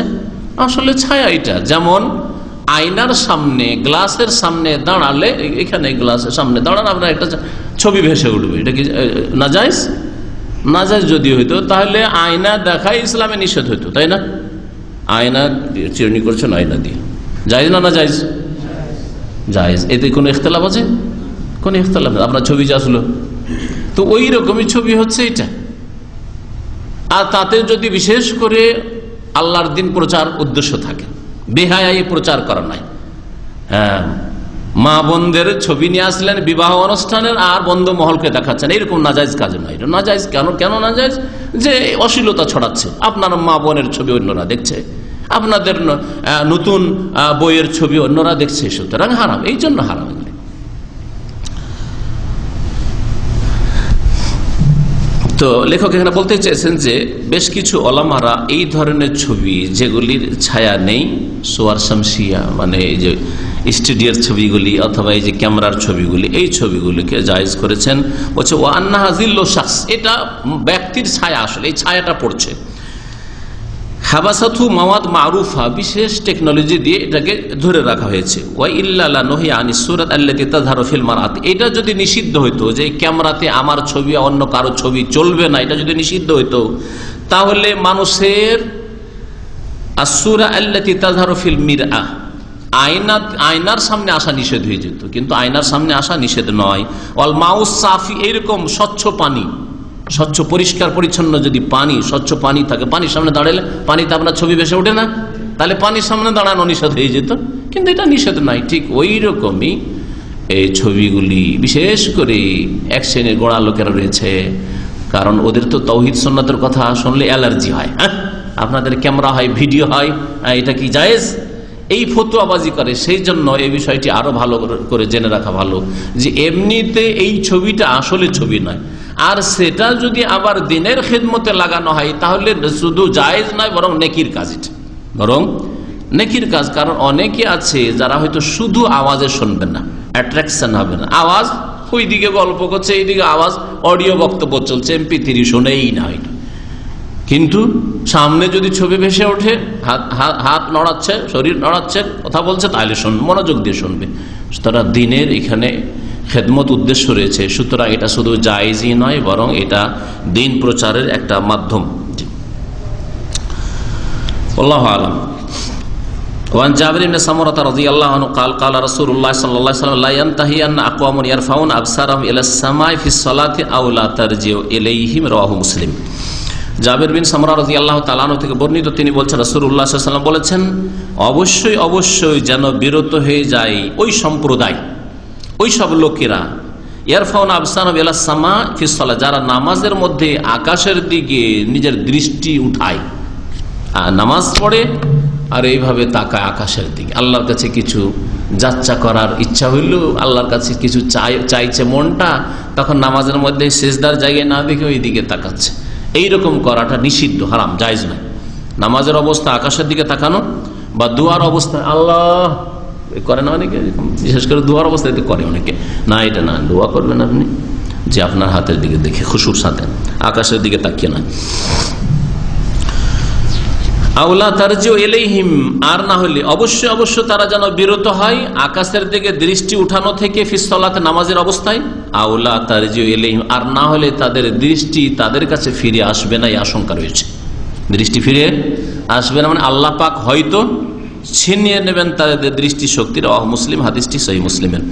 আসলে ছায়া। এটা যেমন আয়নার সামনে, গ্লাসের সামনে দাঁড়ালে, এখানে গ্লাসের সামনে দাঁড়ান, আপনার একটা ছবি ভেসে উঠবে, এটা কি নাজায়েজ? নাজায়েজ যদি হইতো তাহলে আয়না দেখাই ইসলামে নিষেধ হইতো, তাই না? আয়না চিরুনি করছেন আয়না দিয়ে, জায়েজ না নাজায়েজ? জায়েজ। এতে কোনো ইখতিলাফ আছে? কোনো ইখতিলাফ নেই। আপনার ছবি যা আসলো, তো ওই রকমই ছবি হচ্ছে এটা। আর তাতে যদি বিশেষ করে আল্লাহর দিন প্রচার উদ্দেশ্য থাকে, বেহায়াই প্রচার করা নাই। হ্যাঁ, মা বোনদের ছবি নিয়ে আসলেন বিবাহ অনুষ্ঠানের, আর বন্ধু মহলকে দেখাচ্ছেন, এরকম নাজায়েজ কাজ নয়। এটা নাজায়েজ কেন নাজায়েজ? যে অশ্লীলতা ছড়াচ্ছে, আপনার মা বোনের ছবি অন্যরা দেখছে, আপনাদের নতুন বইয়ের ছবি অন্যরা দেখছে, সুতরাং হারাম, এই জন্য হারাম। তো লেখক এখানে বলতে চেয়েছেন যে বেশ কিছু ওলামারা এই ধরনের ছবি যেগুলির ছায়া নেই, সোয়ার শামসিয়া মানে এই যে স্টুডিওর ছবিগুলি অথবা এই যে ক্যামেরার ছবিগুলি, এই ছবিগুলিকে জায়েজ করেছেন। বলছে ও আন্নাহা জিল্লু শাখস, এটা ব্যক্তির ছায়া, আসলে এই ছায়াটা পড়ছে। হাবাসাথু মাওয়াদ মারুফা, বিশেষ টেকনোলজি দিয়ে এটাকে ধরে রাখা হয়েছে। ওয়া ইল্লা নহি আনি সূরাত আল্লাতী তাযহারু ফিল মারআত, এটা যদি নিষিদ্ধ হইতো যে ক্যামেরাতে আমার ছবি অন্য কারো ছবি চলবে না, এটা যদি নিষিদ্ধ হইতো তাহলে মানুষের আসসূরা আল্লাতী তাযহারু ফিল মিরআ, আয়নার সামনে আসা নিষেধ হয়ে যেত। কিন্তু আয়নার সামনে আসা নিষেধ নয়। ওয়াল মাউস সাফি, এরকম স্বচ্ছ পানি, স্বচ্ছ পরিষ্কার পরিচ্ছন্ন যদি পানি, স্বচ্ছ পানি থাকে, পানির সামনে দাঁড়ালে পানিতে আপনার ছবি ভেসে ওঠে না, তাহলে পানির সামনে দাঁড়ানো নিষেধ হয়ে যেত, কিন্তু এটা নিষেধ নাই। ঠিক ওই রকমই এই ছবিগুলি, বিশেষ করে এক শ্রেণীর গোড়া লোকেরা রয়েছে, কারণ ওদের তো তাওহীদ সুন্নাতের কথা শুনলে অ্যালার্জি হয়। আপনাদের ক্যামেরা হয়, ভিডিও হয়, এটা কি জায়েজ? এই ফতোয়াবাজি করে। সেই জন্য এই বিষয়টি আরো ভালো করে জেনে রাখা ভালো যে এমনিতে এই ছবিটা আসলে ছবি নয়, আর সেটা যদি আবার দিনের খেদমতে লাগানো হয় তাহলে শুধু জায়েজ নয়, বরং নেকির কাজ, এটা বরং নেকির কাজ। কারণ অনেকে আছে যারা হয়তো শুধু আওয়াজে শুনবেন না, অ্যাট্রাকশন হবে না, আওয়াজ ওইদিকে গল্প করছে, এইদিকে আওয়াজ অডিও বক্তব্য চলছে, MP3 শোনেই না, কিন্তু সামনে যদি ছবি ভেসে ওঠে, হাত নড়াচ্ছে, শরীর নড়াচ্ছে, কথা বলছে, তাহলে শুনবে, মনোযোগ দিয়ে শুনবে। সুতরাং দিনের এখানে খেদমত উদ্দেশ্য রয়েছে, সুতরাং এটা শুধু জায়েজই নয়, বরং এটা দিন প্রচারের একটা মাধ্যম। আল্লাহু আ'লাম। ওয়ান জাবির ইবনে সামুরা রাদিয়াল্লাহু আনহু قال قال رسول الله صلى الله عليه وسلم لا ينتهين اقوام يرفعون ابصارهم الى السماء في الصلاه او لا ترجعوا اليهم رواه মুসলিম। জাবির বিন সামুরা রাদিয়াল্লাহু তাআলা আনহু থেকে বর্ণিত, তিনি বলছেন রাসূলুল্লাহ সাল্লাল্লাহু আলাইহি ওয়াসাল্লাম বলেছেন, অবশ্যই অবশ্যই যেন বিরত হয়ে যায় ওই সম্প্রদায়, ওই সব লোকেরা ইয়ারফাউনা আবসারহুম ইলা সামা ফিস সালাহ, যারা নামাজের মধ্যে আকাশের দিকে নিজের দৃষ্টি উঠায়, নামাজ পড়ে আর এইভাবে তাকায় আকাশের দিকে। আল্লাহর কাছে কিছু যাচ্চা করার ইচ্ছা হইল, আল্লাহর কাছে কিছু চাইছে মনটা, তখন নামাজের মধ্যে সিজদার জায়গায় না দেখে ওই দিকে তাকাচ্ছে। এইরকম করাটা নিষিদ্ধ, হারাম, জায়েজ নয়। নামাজের অবস্থা আকাশের দিকে তাকানো বা দুয়ার অবস্থা আল্লাহ করে না অনেকে, বিশেষ করে দুয়ার অবস্থা এতে করে অনেকে, না এটা না, দোয়া করবেন আপনি যে আপনার হাতের দিকে দেখে খুশুর সাথে, আকাশের দিকে তাকিয়ে না। আউলা তারজিউ ইলাইহিম, আর না হলে অবশ্যই অবশ্য তারা যেন বিরত হয় আকাশের দিকে দৃষ্টি উঠানো থেকে ফিস সালাতে, নামাজের অবস্থায়। আউলা তারজিউ ইলাইহিম, আর না হলে তাদের দৃষ্টি তাদের কাছে ফিরে আসবে না, এই আশঙ্কা রয়েছে। দৃষ্টি ফিরে আসবে না মানে আল্লাহ পাক হয়তো ছিনিয়ে নেবেন তাদের দৃষ্টি শক্তি। রাওয়াহু মুসলিম, হাদিসটি সহিহ মুসলিমের।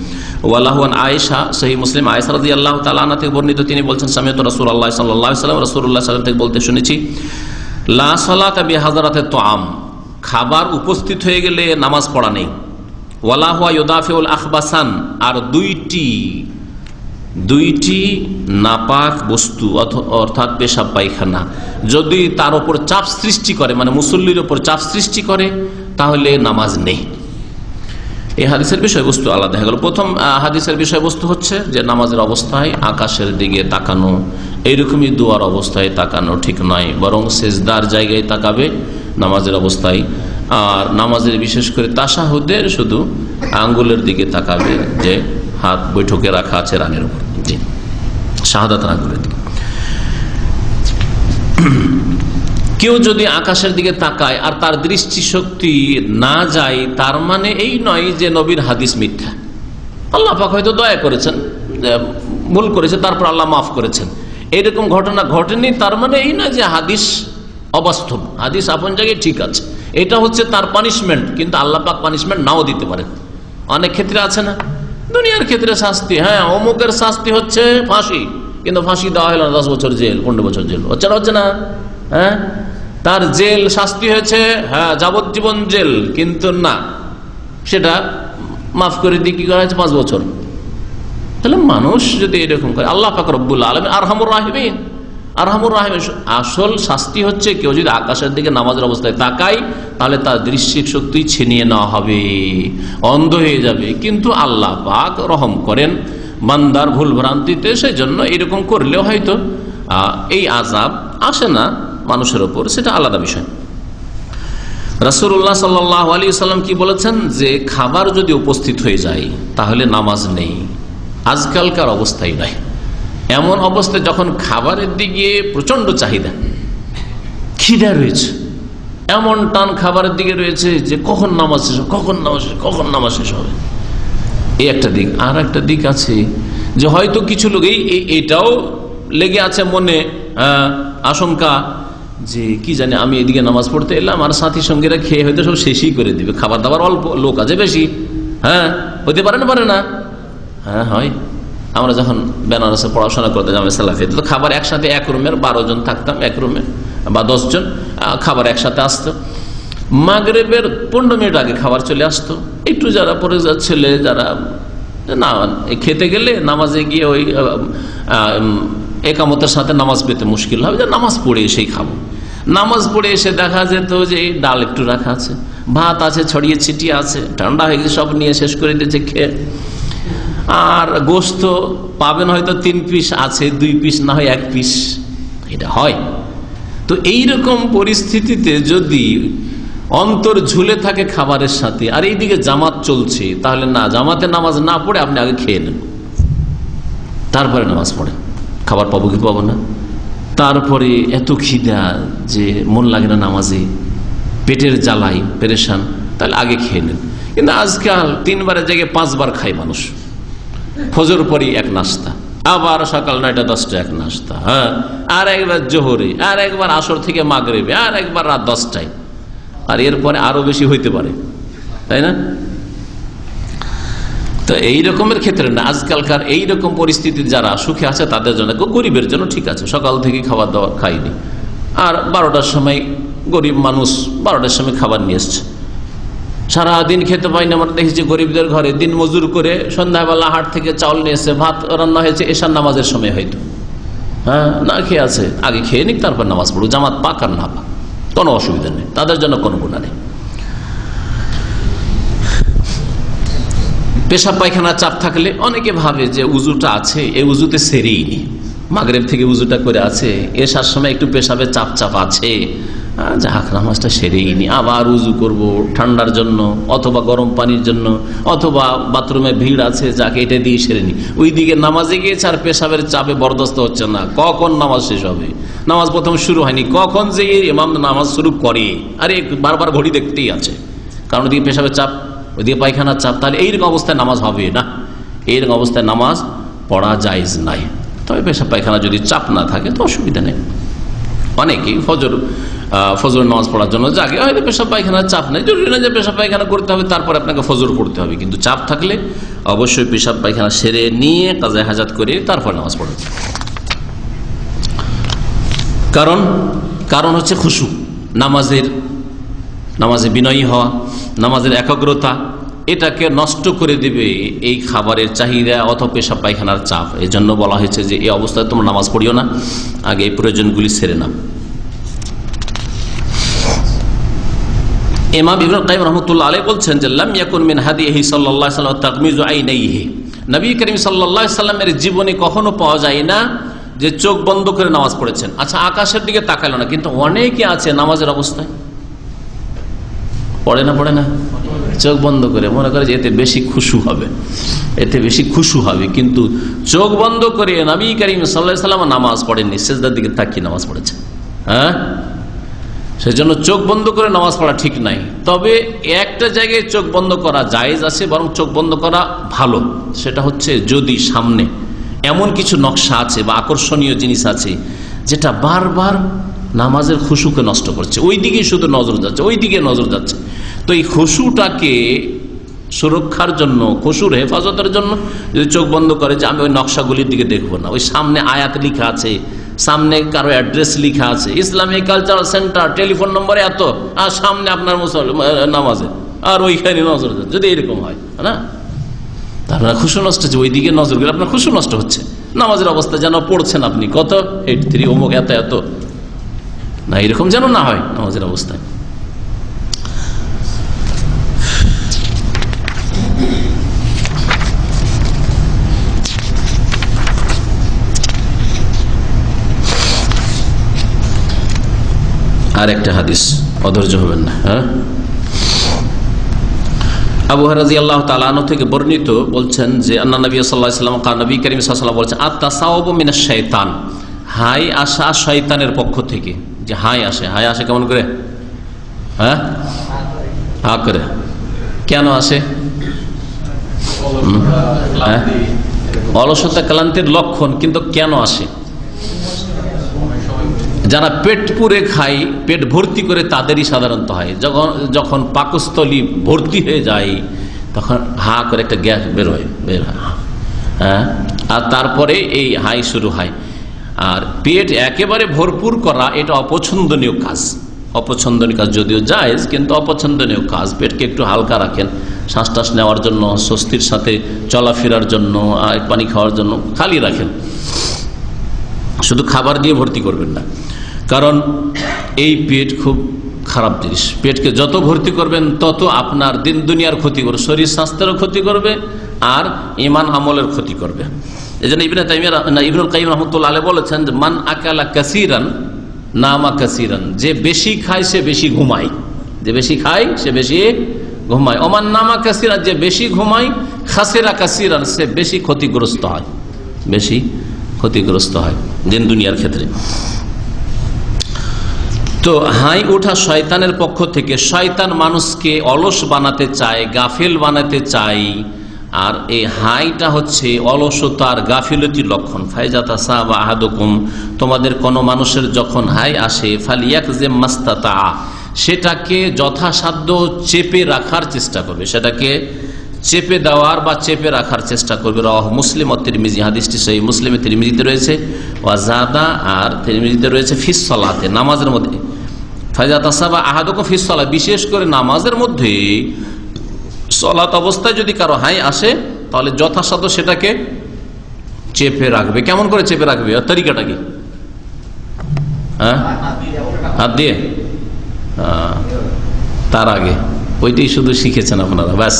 ওয়ালাহু আন আয়েশা, সহিহ মুসলিম, আয়েশা রাদিয়াল্লাহু তাআলা আনহা থেকে বর্ণিত, তিনি বলছেন সামিআতু রাসূলুল্লাহ সাল্লাল্লাহু আলাইহি ওয়াসাল্লাম, রাসূলুল্লাহ সাল্লাল্লাহু আলাইহি ওয়াসাল্লাম থেকে বলতে শুনেছি, লা সালাতা বিহাযরাতি তুআম, খাবার উপস্থিত হয়ে গেলে নামাজ পড়া নেই। ওয়ালা হুয়া ইউদাফিউল আখবাসান, আর দুইটি নাপাক বস্তু অর্থাৎ পেশাব পায়খানা যদি তার উপর চাপ সৃষ্টি করে, মানে মুসল্লির উপর চাপ সৃষ্টি করে, তাহলে নামাজ নেই। এই হাদিসের বিষয়বস্তু আলাদা হয়ে গেল। প্রথম হাদিসের বিষয়বস্তু হচ্ছে যে নামাজের অবস্থায় আকাশের দিকে তাকানো, এইরকমই দুয়ার অবস্থায় তাকানো ঠিক নয়, বরং সেজদার জায়গায় তাকাবে নামাজের অবস্থায়। আর নামাজের বিশেষ করে তাশাহুদের শুধু আঙ্গুলের দিকে তাকাবে, যে হাত বৈঠকে রাখা আছে রানের উপর, জি, শাহাদাত আঙ্গুলের দিকে। কেউ যদি আকাশের দিকে তাকায় আর তার দৃষ্টিশক্তি না যায়, তার মানে এই নয় যে নবীর হাদিস মিথ্যা। আল্লাহ পাক হয়তো দয়া করেছেন, ভুল করেছে, তারপর আল্লাহ মাফ করেছেন, এরকম ঘটনা ঘটেনি, তার মানে এই না যে হাদিস অবাস্তব। হাদিস আপন জায়গায় ঠিক আছে, এটা হচ্ছে তার পানিশমেন্ট, কিন্তু আল্লাহ পাক পানিশমেন্ট নাও দিতে পারেন। অনেক ক্ষেত্রে আছে না, দুনিয়ার ক্ষেত্রে শাস্তি, হ্যাঁ অমুকের শাস্তি হচ্ছে ফাঁসি, কিন্তু ফাঁসি দেওয়া হলো না, 10 বছর জেল, 15 বছর জেল, হচ্ছে না, হ্যাঁ তার জেল শাস্তি হয়েছে, হ্যাঁ যাবজ্জীবন জেল, কিন্তু না, সেটা মাফ করে দিয়ে কি করা হয়েছে 5 বছর। তাহলে মানুষ যদি এরকম করে, আল্লাহ পাক রব্বুল আলামিন আরহামুর রাহিমিন, আরহামুর রাহিমিন, আসল শাস্তি হচ্ছে কেউ যদি আকাশের দিকে নামাজের অবস্থায় তাকায়, তাহলে তার দৃষ্টির শক্তি ছিনিয়ে নেওয়া হবে, অন্ধ হয়ে যাবে। কিন্তু আল্লাহ পাক রহম করেন বান্দার ভুল ভ্রান্তিতে, সেই জন্য এরকম করলেও হয়তো এই আযাব আসে না মানুষের ওপর, সেটা আলাদা বিষয়। রাসূলুল্লাহ সাল্লাল্লাহু আলাইহি ওয়াসাল্লাম কি বলেছেন, যে খাবার যদি উপস্থিত হয়ে যায় তাহলে নামাজ নেই। আজকালকার অবস্থায় নয়, এমন অবস্থায় যখন খাবারের দিকে প্রচন্ড চাহিদা, খিদা রয়েছে, এমন টান খাবারের দিকে রয়েছে যে কখন নামাজ শেষ, কখন নামাজ শেষ হবে, এই একটা দিক। আর একটা দিক আছে যে হয়তো কিছু লোক এটাও লেগে আছে মনে আশঙ্কা, যে কি জানি আমি এদিকে নামাজ পড়তে এলাম আর সাথী সঙ্গীরা খেয়ে হয়তো সব শেষই করে দিবে, খাবার দাবার অল্প, লোক আছে বেশি, হ্যাঁ হতে পারে না, হ্যাঁ হয়। আমরা যখন বেনারসে পড়াশোনা করতে যাবো সালাফিতে, তো খাবার একসাথে এক রুমের 12 জন থাকতাম, এক রুমে বা 10 জন, খাবার একসাথে আসতো। মাগরিবের 15 মিনিট আগে খাবার চলে আসতো। একটু যারা পরে ছেলে যারা না খেতে গেলে নামাজে গিয়ে ওই একামতের সাথে নামাজ পেতে মুশকিল হবে, যে নামাজ পড়ে এসেই খাবো। নামাজ পড়ে এসে দেখা যেত যে ডাল একটু রাখা আছে, ভাত আছে ছড়িয়ে ছিটিয়ে আছে, ঠান্ডা হয়ে গেছে, সব নিয়ে শেষ করে দিয়েছে খেয়ে। আর গোস্ত পাবেন হয়তো 3 পিস আছে, 2 পিস না হয় 1 পিস, এটা হয়। তো এইরকম পরিস্থিতিতে যদি অন্তর ঝুলে থাকে খাবারের সাথে, আর এইদিকে জামাত চলছে, তাহলে না, জামাতে নামাজ না পড়ে আপনি আগে খেয়ে নেন, তারপরে নামাজ পড়েন। খাবার পাবো কি পাবো না, তারপরে এত খিদা যে মন লাগে না নামাজে, পেটের জ্বালাই পেরেশান, তাহলে আগে খেয়ে নেন। কিন্তু আজকাল 3 বারের জায়গায় 5 বার খায় মানুষ। ফজর পরই এক নাস্তা, আবার সকাল 9টা 10টা এক নাস্তা, হ্যাঁ, আর একবার জোহরে, আর একবার আসর থেকে মাগরিবে, আর একবার রাত 10টায়। আর এরপরে আরো বেশি হইতে পারে, তাই না? তো এই রকমের ক্ষেত্রে না, আজকালকার এই রকম পরিস্থিতি যারা সুখে আছে তাদের জন্য, গরিবের জন্য ঠিক আছে, সকাল থেকে খাবার দাবার খাইনি, আর 12টার সময় গরিব মানুষ 12টার সময় খাবার নিয়ে এসছে, সারাদিন খেতে পাই না। আমরা দেখেছি গরিবদের ঘরে দিন মজুর করে সন্ধ্যাবেলা হাট থেকে চাউল নিয়ে এসে ভাত রান্না হয়েছে এশার নামাজের সময়, হয়তো হ্যাঁ না খেয়ে আছে, আগে খেয়ে নিক তারপর নামাজ পড়ুক, জামাত পাক আর না পাক কোনো অসুবিধা নেই, তাদের জন্য কোনো গুনাহ নেই। পেশাব পায়খানার চাপ থাকলে অনেকে ভাবে যে উজুটা আছে, এই উজুতে সেরেই নি, মাগরিব থেকে উজুটা করে আছে, এশার সময় একটু পেশাবে চাপ চাপ আছে, যাক নামাজটা সেরেই নি, আবার উজু করব ঠান্ডার জন্য অথবা গরম পানির জন্য, অথবা বাথরুমে ভিড় আছে, যাকে এটা দিয়ে সেরে নি। ওই দিকে নামাজে গিয়েছে আর পেশাবের চাপে বরদাস্ত হচ্ছে না, কখন নামাজ শেষ হবে, নামাজ প্রথম শুরু হয়নি, কখন যে ইমাম নামাজ শুরু করে, আরে বারবার ঘড়ি দেখতেই আছে, কারণ ওদিকে পেশাবের চাপ, ওইদিকে পায়খানার চাপ, তাহলে এইরকম অবস্থায় নামাজ হবে না, এইরকম অবস্থায় নামাজ পড়া জায়েজ নাই। তবে পেশাব পায়খানা যদি চাপ না থাকে তো অসুবিধা নেই। অনেকেই ফজর নামাজ পড়ার জন্য জাগে, হয়তো পেশাব পায়খানার চাপ নেই, জরুরি না যে পেশাব পায়খানা করতে হবে তারপর আপনাকে ফজর পড়তে হবে, কিন্তু চাপ থাকলে অবশ্যই পেশাব পায়খানা সেরে নিয়ে কাজায়ে হাজাত করে তারপর নামাজ পড়বে। কারণ হচ্ছে খুশু, নামাজে বিনয়ী হওয়া, নামাজের একাগ্রতা, এটাকে নষ্ট করে দেবে এই খাবারের চাহিদা অথবা পেশাব পায়খানার চাপ। এই জন্য বলা হয়েছে যে এই অবস্থায় তোমরা নামাজ পড়িও না, আগে এই প্রয়োজনগুলি সেরে নাও। ইমাম ইবনে কাইয়িম রাহমাতুল্লাহ আলাইহি বলছেন যে লাম ইয়াকুন মিন হাদিহি সাল্লাল্লাহু আলাইহি ওয়াসাল্লাম তাগমিজু আইনাইহি, নবী করিম সাল্লাল্লাহু আলাইহি ওয়াসাল্লামের জীবনে কখনো পাওয়া যায় না যে চোখ বন্ধ করে নামাজ পড়েছেন। আচ্ছা, আকাশের দিকে তাকালো না, কিন্তু অনেকে আছে নামাজের অবস্থায় পড়ে না চোখ বন্ধ করে, মনে করে যে এতে বেশি খুশু হবে, কিন্তু চোখ বন্ধ করে নবী করিম সাল্লাল্লাহু আলাইহি ওয়াসাল্লাম নামাজ পড়েননি, সিজদার দিকে তাকিয়ে নামাজ পড়েছেন। হ্যাঁ, সেজন্য চোখ বন্ধ করে নামাজ পড়া ঠিক নাই। তবে একটা জায়গায় চোখ বন্ধ করা জায়েজ আছে, বরং চোখ বন্ধ করা ভালো। সেটা হচ্ছে যদি সামনে এমন কিছু নকশা আছে বা আকর্ষণীয় জিনিস আছে যেটা বারবার নামাজের খুশুকে নষ্ট করছে, ওই দিকে শুধু নজর যাচ্ছে, তো এই খুশুটাকে সুরক্ষার জন্য, খুশুর হেফাজতের জন্য যদি চোখ বন্ধ করে যে আমি ওই নকশাগুলির দিকে দেখবো না, ওই সামনে আয়াত লেখা আছে, সামনে কারো অ্যাড্রেস লেখা আছে, Islamic cultural centre, telephone number এত, আর সামনে আপনার নামাজে, আর ওইখানে নজর যাচ্ছে, যদি এরকম হয় না, তার খুশু নষ্ট হচ্ছে, ওই দিকে নজর গেলে আপনার খুশু নষ্ট হচ্ছে। নামাজের অবস্থা যেন পড়ছেন আপনি কত 83 অমুক এত না, এরকম যেন না হয় নামাজের অবস্থায়। আর একটা হাদিস, অধৈর্য হবেন না। হ্যাঁ, আবু হুরায়রা রাদিয়াল্লাহু তাআলা আনহু থেকে বর্ণিত, বলছেন যে আন্না নবী সাল্লাল্লাহু আলাইহি ওয়াসাল্লাম কান, নবী করিম সাল্লাল্লাহু আলাইহি ওয়াসাল্লাম বলেছেন আত-তাসাউবু মিনাশ শাইতান, হাই আসা শয়তানের পক্ষ থেকে। যে হাই আসে কেমন করে? হ্যাঁ, হা করে। কেন আসে? অলসতা ক্লান্তির লক্ষণ, কিন্তু কেন আসে? যারা পেট পুরে খায়, পেট ভর্তি করে, তাদেরই সাধারণত হয়। যখন পাকস্থলী ভর্তি হয়ে যায় তখন হা করে একটা গ্যাস বের হয়। হ্যাঁ, আর তারপরে এই হাই শুরু হয়। আর পেট একেবারে ভরপুর করা এটা অপছন্দনীয় কাজ, যদিও জায়েজ, কিন্তু অপছন্দনীয় কাজ। পেটকে একটু হালকা রাখেন, শ্বাস টাস নেওয়ার জন্য, স্বস্তির সাথে চলাফেরার জন্য, আর পানি খাওয়ার জন্য খালি রাখেন, শুধু খাবার দিয়ে ভর্তি করবেন না। কারণ এই পেট খুব খারাপ জিনিস, পেটকে যত ভর্তি করবেন তত আপনার দিন দুনিয়ার ক্ষতি করবে, শরীর স্বাস্থ্যেরও ক্ষতি করবে আর ঈমান আমলের ক্ষতি করবে। এই জন্য ইবনুল কাইয়িম রাহমাতুল্লাহ আলাইহি বলেছেন যে মান আকালা কাসীরান নামা কাসীরান, যে বেশি খায় সে বেশি ঘুমায়, ওমান নামা কাসীরান, যে বেশি ঘুমায়, খাসিরা কাসীরান, সে বেশি ক্ষতিগ্রস্ত হয় দিন দুনিয়ার ক্ষেত্রে। তো হাই ওঠা শয়তানের পক্ষ থেকে। শয়তান মানুষকে অলস বানাতে চায়, গাফিল বানাতে চায়, আর এই হাইটা হচ্ছে অলসতার গাফিলতির লক্ষণ। ফাইজাতা সাবা আহাদুকুম, তোমাদের কোন মানুষের যখন হাই আসে, ফালিয়াকজিম মাস্তাতা, সেটাকে যথাসাধ্য চেপে রাখার চেষ্টা করবে, সেটাকে চেপে দেওয়ার বা চেপে রাখার চেষ্টা করবে। রাওয়াহু মুসলিম ও তিরমিজি, হাদিসটি সহিহ মুসলিমে তিরমিজিতে রয়েছে, ওয়াজাদা আর তিরমিজিতে রয়েছে ফিস সালাতে, নামাজের মধ্যে। ফাইজা তাসাবা আহাদুকুম ফিস সালাত, বিশেষ করে নামাজের মধ্যে সালাত অবস্থায় যদি কারো হাই আসে তাহলে যথাসাধ্য সেটাকে চেপে রাখবে। কেমন করে চেপে রাখবে, আর তরিকাটা কি? হ্যাঁ, হাত দিয়ে। তার আগে ওইটাই শুধু শিখেছেন আপনারা, ব্যাস।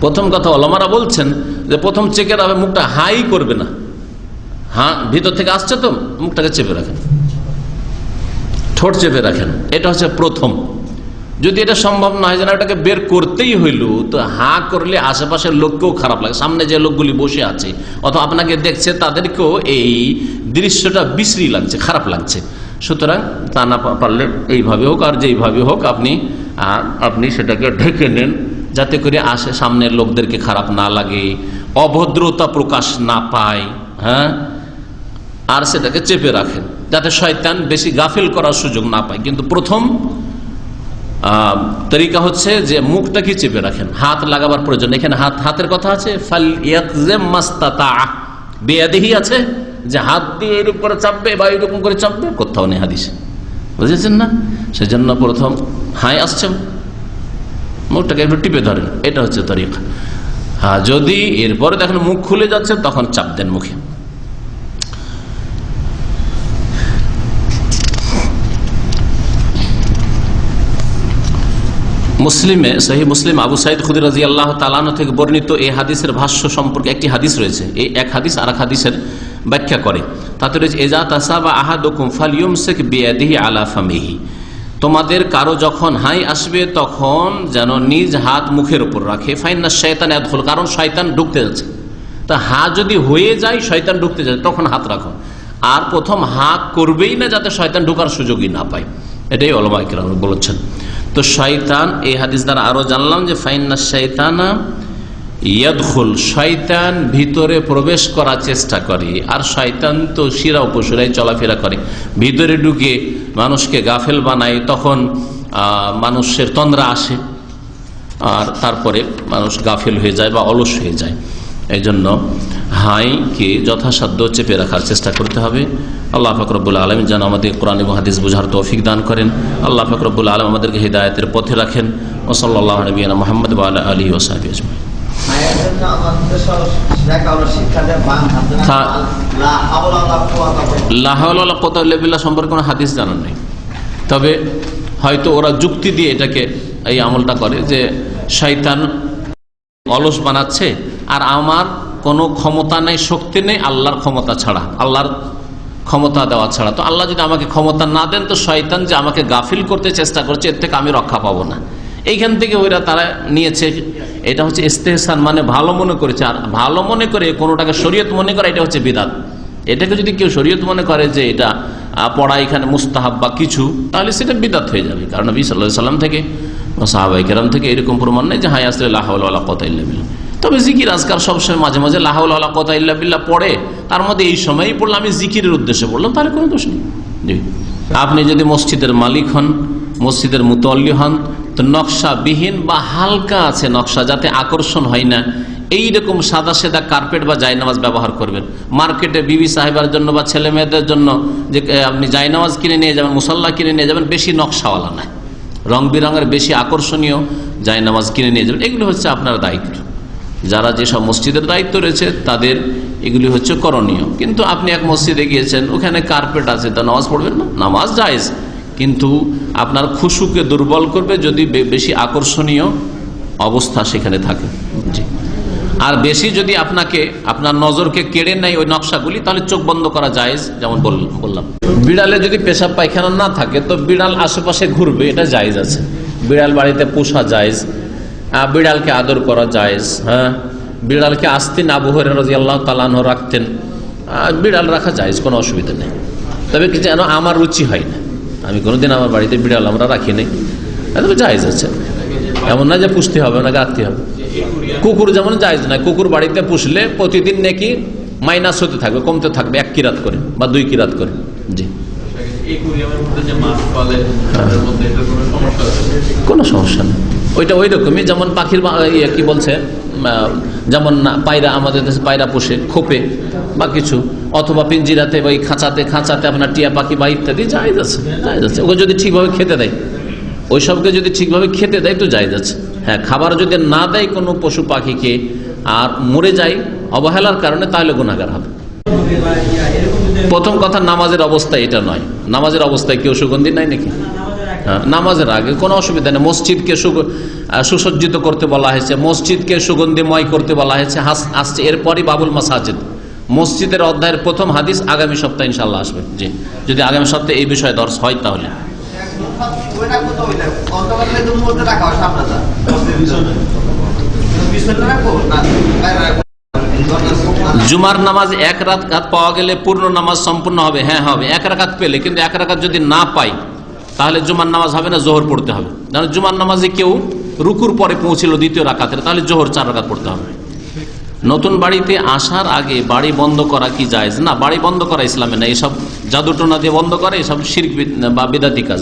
প্রথম কথা ওলামারা বলছেন যে প্রথম চেপে রাখবে, মুখটা হাই করবে না, হ্যাঁ ভিতর থেকে আসছে তো মুখটাকে চেপে রাখেন, ঠোঁট চেপে রাখেন, এটা হচ্ছে প্রথম। যদি এটা সম্ভব না হয় যেন এটাকে বের করতেই হইল, তো হা করলে আশেপাশের লোককেও খারাপ লাগে, সামনে যে লোকগুলি বসে আছে অথবা আপনাকে দেখছে তাদেরকেও এই দৃশ্যটা বিশ্রী লাগছে, খারাপ লাগছে। সুতরাং তা না পারলে এইভাবে হোক আর যেইভাবে হোক আপনি সেটাকে ঢেকে নেন, যাতে করে সামনের লোকদেরকে খারাপ না লাগে, অভদ্রতা প্রকাশ না পায়, হ্যাঁ। আর সেটাকে চেপে রাখেন যাতে শয়তান বেশি গাফিল করার সুযোগ না পায়। কিন্তু প্রথম তরিকা হচ্ছে যে মুখটাকে চেপে রাখেন, হাত লাগাবার প্রয়োজন। এখানে হাতের কথা আছে, ফাল ইয়াকযিম মাস্তাতা, বিয়াদিহি আছে যে হাত দিয়ে এরকম করে চাপবে বা এরকম করে চাপবে, কোথাও নেই হাদিসে, বুঝেছেন না? সেজন্য প্রথম হাই আসছে, মুখটাকে একটু টিপে ধরেন, এটা হচ্ছে তরিকা। হ্যাঁ, যদি এরপরে দেখেন মুখ খুলে যাচ্ছে তখন চাপ দেন মুখে। মুসলিমে সহিহ মুসলিম আবু সাইদ খুদরি রাদিয়াল্লাহু তাআলা আনহু থেকে বর্ণিত এই হাদিসের ভাষ্য সম্পর্কে একটি হাদিস রয়েছে। এই এক হাদিস আর এক হাদিসের ব্যাখ্যা করে। তাতে রয়েছে, ইজা তাসাবা আহাদুকুম ফালইউমসিক বিয়াদিহি আলা ফামিহি, তোমাদের কারো যখন হাই আসবে তখন যেন নিজ হাত মুখের উপর রাখে। ফাইন্না শাইতান ইয়াদখুল, কারণ শয়তান ঢুকতে যাচ্ছে। তা হা যদি হয়ে যায় শয়তান ঢুকতে যায় তখন হাত রাখো, আর প্রথম হা করবেই না যাতে শয়তান ঢোকার সুযোগই না পায়। এটাই উলামা কিরাম বলেছেন। তো শয়তান, এই হাদিস দ্বারা আরো জানলাম যে ফাইন্না শাইতানা ইয়াদখুল, শয়তান ভিতরে প্রবেশ করার চেষ্টা করে। আর শয়তান তো শিরা উপশিরাই চলাফেরা করে, ভিতরে ঢুকে মানুষকে গাফেল বানায়, তখন মানুষের তন্দ্রা আসে আর তারপরে মানুষ গাফেল হয়ে যায় বা অলস হয়ে যায়। এই জন্য হাইকে যথাসাধ্য চেপে রাখার চেষ্টা করতে হবে। আল্লাহ পাক রব্বুল আলামিন যেন আমাদের কোরআন এবং হাদিস বোঝার তৌফিক দান করেন। আল্লাহ পাক রব্বুল আলামিন আমাদেরকে হিদায়াতের পথে রাখেন। ওয়া সাল্লাল্লাহু আলা নবিয়িনা মুহাম্মদ ওয়া আলা আলিহি ওয়া সাহবিহি আজমাইন। লা হাওলা ওয়ালা কুওয়াতা ইল্লা বিল্লাহ সম্পর্কে কোনো হাদিস জানান নেই, তবে হয়তো ওরা যুক্তি দিয়ে এটাকে এই আমলটা করে যে শয়তান অলস বানাচ্ছে আর আমার কোনো ক্ষমতা নেই, শক্তি নেই আল্লাহর ক্ষমতা ছাড়া, আল্লাহর ক্ষমতা দেওয়া ছাড়া। তো আল্লাহ যদি আমাকে ক্ষমতা না দেন তো শয়তান যে আমাকে গাফিল করতে চেষ্টা করছে এর থেকে আমি রক্ষা পাবো না। এইখান থেকে ওইরা তারা নিয়েছে, এটা হচ্ছে ইস্তেহসান, মানে ভালো মনে করেছে। আর ভালো মনে করে কোনোটাকে শরীয়ত মনে করে এটা হচ্ছে বিদআত। এটাকে যদি কেউ শরীয়ত মনে করে যে এটা পড়া এখানে মুস্তাহাব বা কিছু, তাহলে সেটা বিদআত হয়ে যাবে। কারণ নবী সাল্লাল্লাহু আলাইহি সাল্লাম থেকে সাহাবায়ে কেরাম থেকে এরকম প্রমাণ নেই যে হাই আসলে লা হাওলা ওয়ালা কুওয়াতা ইল্লা বিল্লাহ। তবে জিকির আজকার সবসময় মাঝে মাঝে লা হাওলা ওয়ালা কুওয়াতা ইল্লা বিল্লাহ পড়ে, তার মধ্যে এই সময়ই পড়লাম, আমি জিকিরের উদ্দেশ্যে পড়লাম, তাহলে কোনো দোষ নেই। জি, আপনি যদি মসজিদের মালিক হন, মসজিদের মুতওয়াল্লি হন, তো নকশাবিহীন বা হালকা আছে নকশা, যাতে আকর্ষণ হয় না, এইরকম সাদা সাদা কার্পেট বা জায়নামাজ ব্যবহার করবেন। মার্কেটে বিবি সাহেবের জন্য বা ছেলে মেয়েদের জন্য যে আপনি জায়নামাজ কিনে নিয়ে যাবেন, মুসাল্লা কিনে নিয়ে যাবেন, বেশি নকশাওয়ালা নয়, রং বেরঙের বেশি আকর্ষণীয় জায়নামাজ কিনে নিয়ে যাবেন। এগুলো হচ্ছে আপনার দায়িত্ব। যারা যেসব মসজিদের দায়িত্ব রয়েছে তাদের এগুলি হচ্ছে করণীয়। কিন্তু আপনি এক মসজিদে গিয়েছেন, ওখানে কার্পেট আছে, তা নামাজ পড়বেন না? নামাজ জায়েজ, কিন্তু আপনার খুশুকে দুর্বল করবে যদি বেশি আকর্ষণীয় অবস্থা সেখানে থাকে। জি, আর বেশি যদি আপনার নজরকে কেড়ে নেয় ওই নকশাগুলি, তাহলে চোখ বন্ধ করা জায়েজ। যেমন বললাম, বিড়ালে যদি পেশাব পায়খানা না থাকে তো বিড়াল আশেপাশে ঘুরবে, এটা জায়েজ আছে। বিড়াল বাড়িতে পোষা জায়েজ, বিড়ালকে আদর করা জায়েজ। হ্যাঁ, বিড়ালকে আস্তিন আবু হুরায়রা রাদিয়াল্লাহু তাআলা আনহু রাখতেন, বিড়াল রাখা জায়েজ, কোনো অসুবিধা নেই। তবে কি যেন আমার রুচি হয় না, আমি কোনোদিন আমার বাড়িতে বিড়াল আমরা রাখি নাই, তবে জায়েজ আছে। এমন না যে পুষতে হবে না, রাখতে হবে। কুকুর যেমন জায়েজ নয়, কুকুর বাড়িতে পুষলে প্রতিদিন নাকি মাইনাস হতে থাকবে, কমতে থাকবে 1 কিরাত করে বা 2 কিরাত করে। জি, কোনো সমস্যা নেই, ওইটা ওই রকমই যেমন পাখির কি বলছে, যেমন পায়রা, আমাদের দেশে পায়রা পোষে খোপে বা কিছু, অথবা পিঞ্জিরাতে বা খাঁচাতে আপনার টিয়া পাখি বা ইত্যাদি জায়েজ আছে। ওকে যদি ঠিকভাবে খেতে দেয়, ওই সবকে যদি ঠিকভাবে খেতে দেয় তো জায়েজ আছে। হ্যাঁ, খাবার যদি না দেয় কোনো পশু পাখিকে আর মরে যায় অবহেলার কারণে, তাহলে গুনাহগার হবে। প্রথম কথা, নামাজের অবস্থায় এটা নয়। নামাজের অবস্থায় কেউ সুগন্ধি নাই নাকি? হ্যাঁ, নামাজের আগে কোনো অসুবিধা নেই। মসজিদকে সুসজ্জিত করতে বলা হয়েছে, মসজিদকে সুগন্ধিময় করতে বলা হয়েছে। আসছে এরপরই বাবুল মাসাজিদ, মসজিদের অধ্যায়ের প্রথম হাদিস আগামী সপ্তাহে ইনশাআল্লাহ আসবে। জি, যদি আগামী সপ্তাহে এই বিষয়ে দর্শ হয় তাহলে। জুমার নামাজ এক রাকাত পাওয়া গেলে পূর্ণ নামাজ সম্পূর্ণ হবে? হ্যাঁ হবে, এক রাকাত পেলে। কিন্তু এক রাকাত যদি না পাই তাহলে জুমার নামাজ হবে না, জোহর পড়তে হবে। কারণ জুমার নামাজে কেউ রুকুর পরে পৌঁছিল দ্বিতীয় রাকাতের, তাহলে জোহর 4 রাকাত পড়তে হবে। নতুন বাড়িতে আসার আগে বাড়ি বন্ধ করা কি জায়েজ? না, বাড়ি বন্ধ করা ইসলামে না। এসব জাদু টোনা দিয়ে বন্ধ করে, এসব শিরক বা বিদআতি কাজ।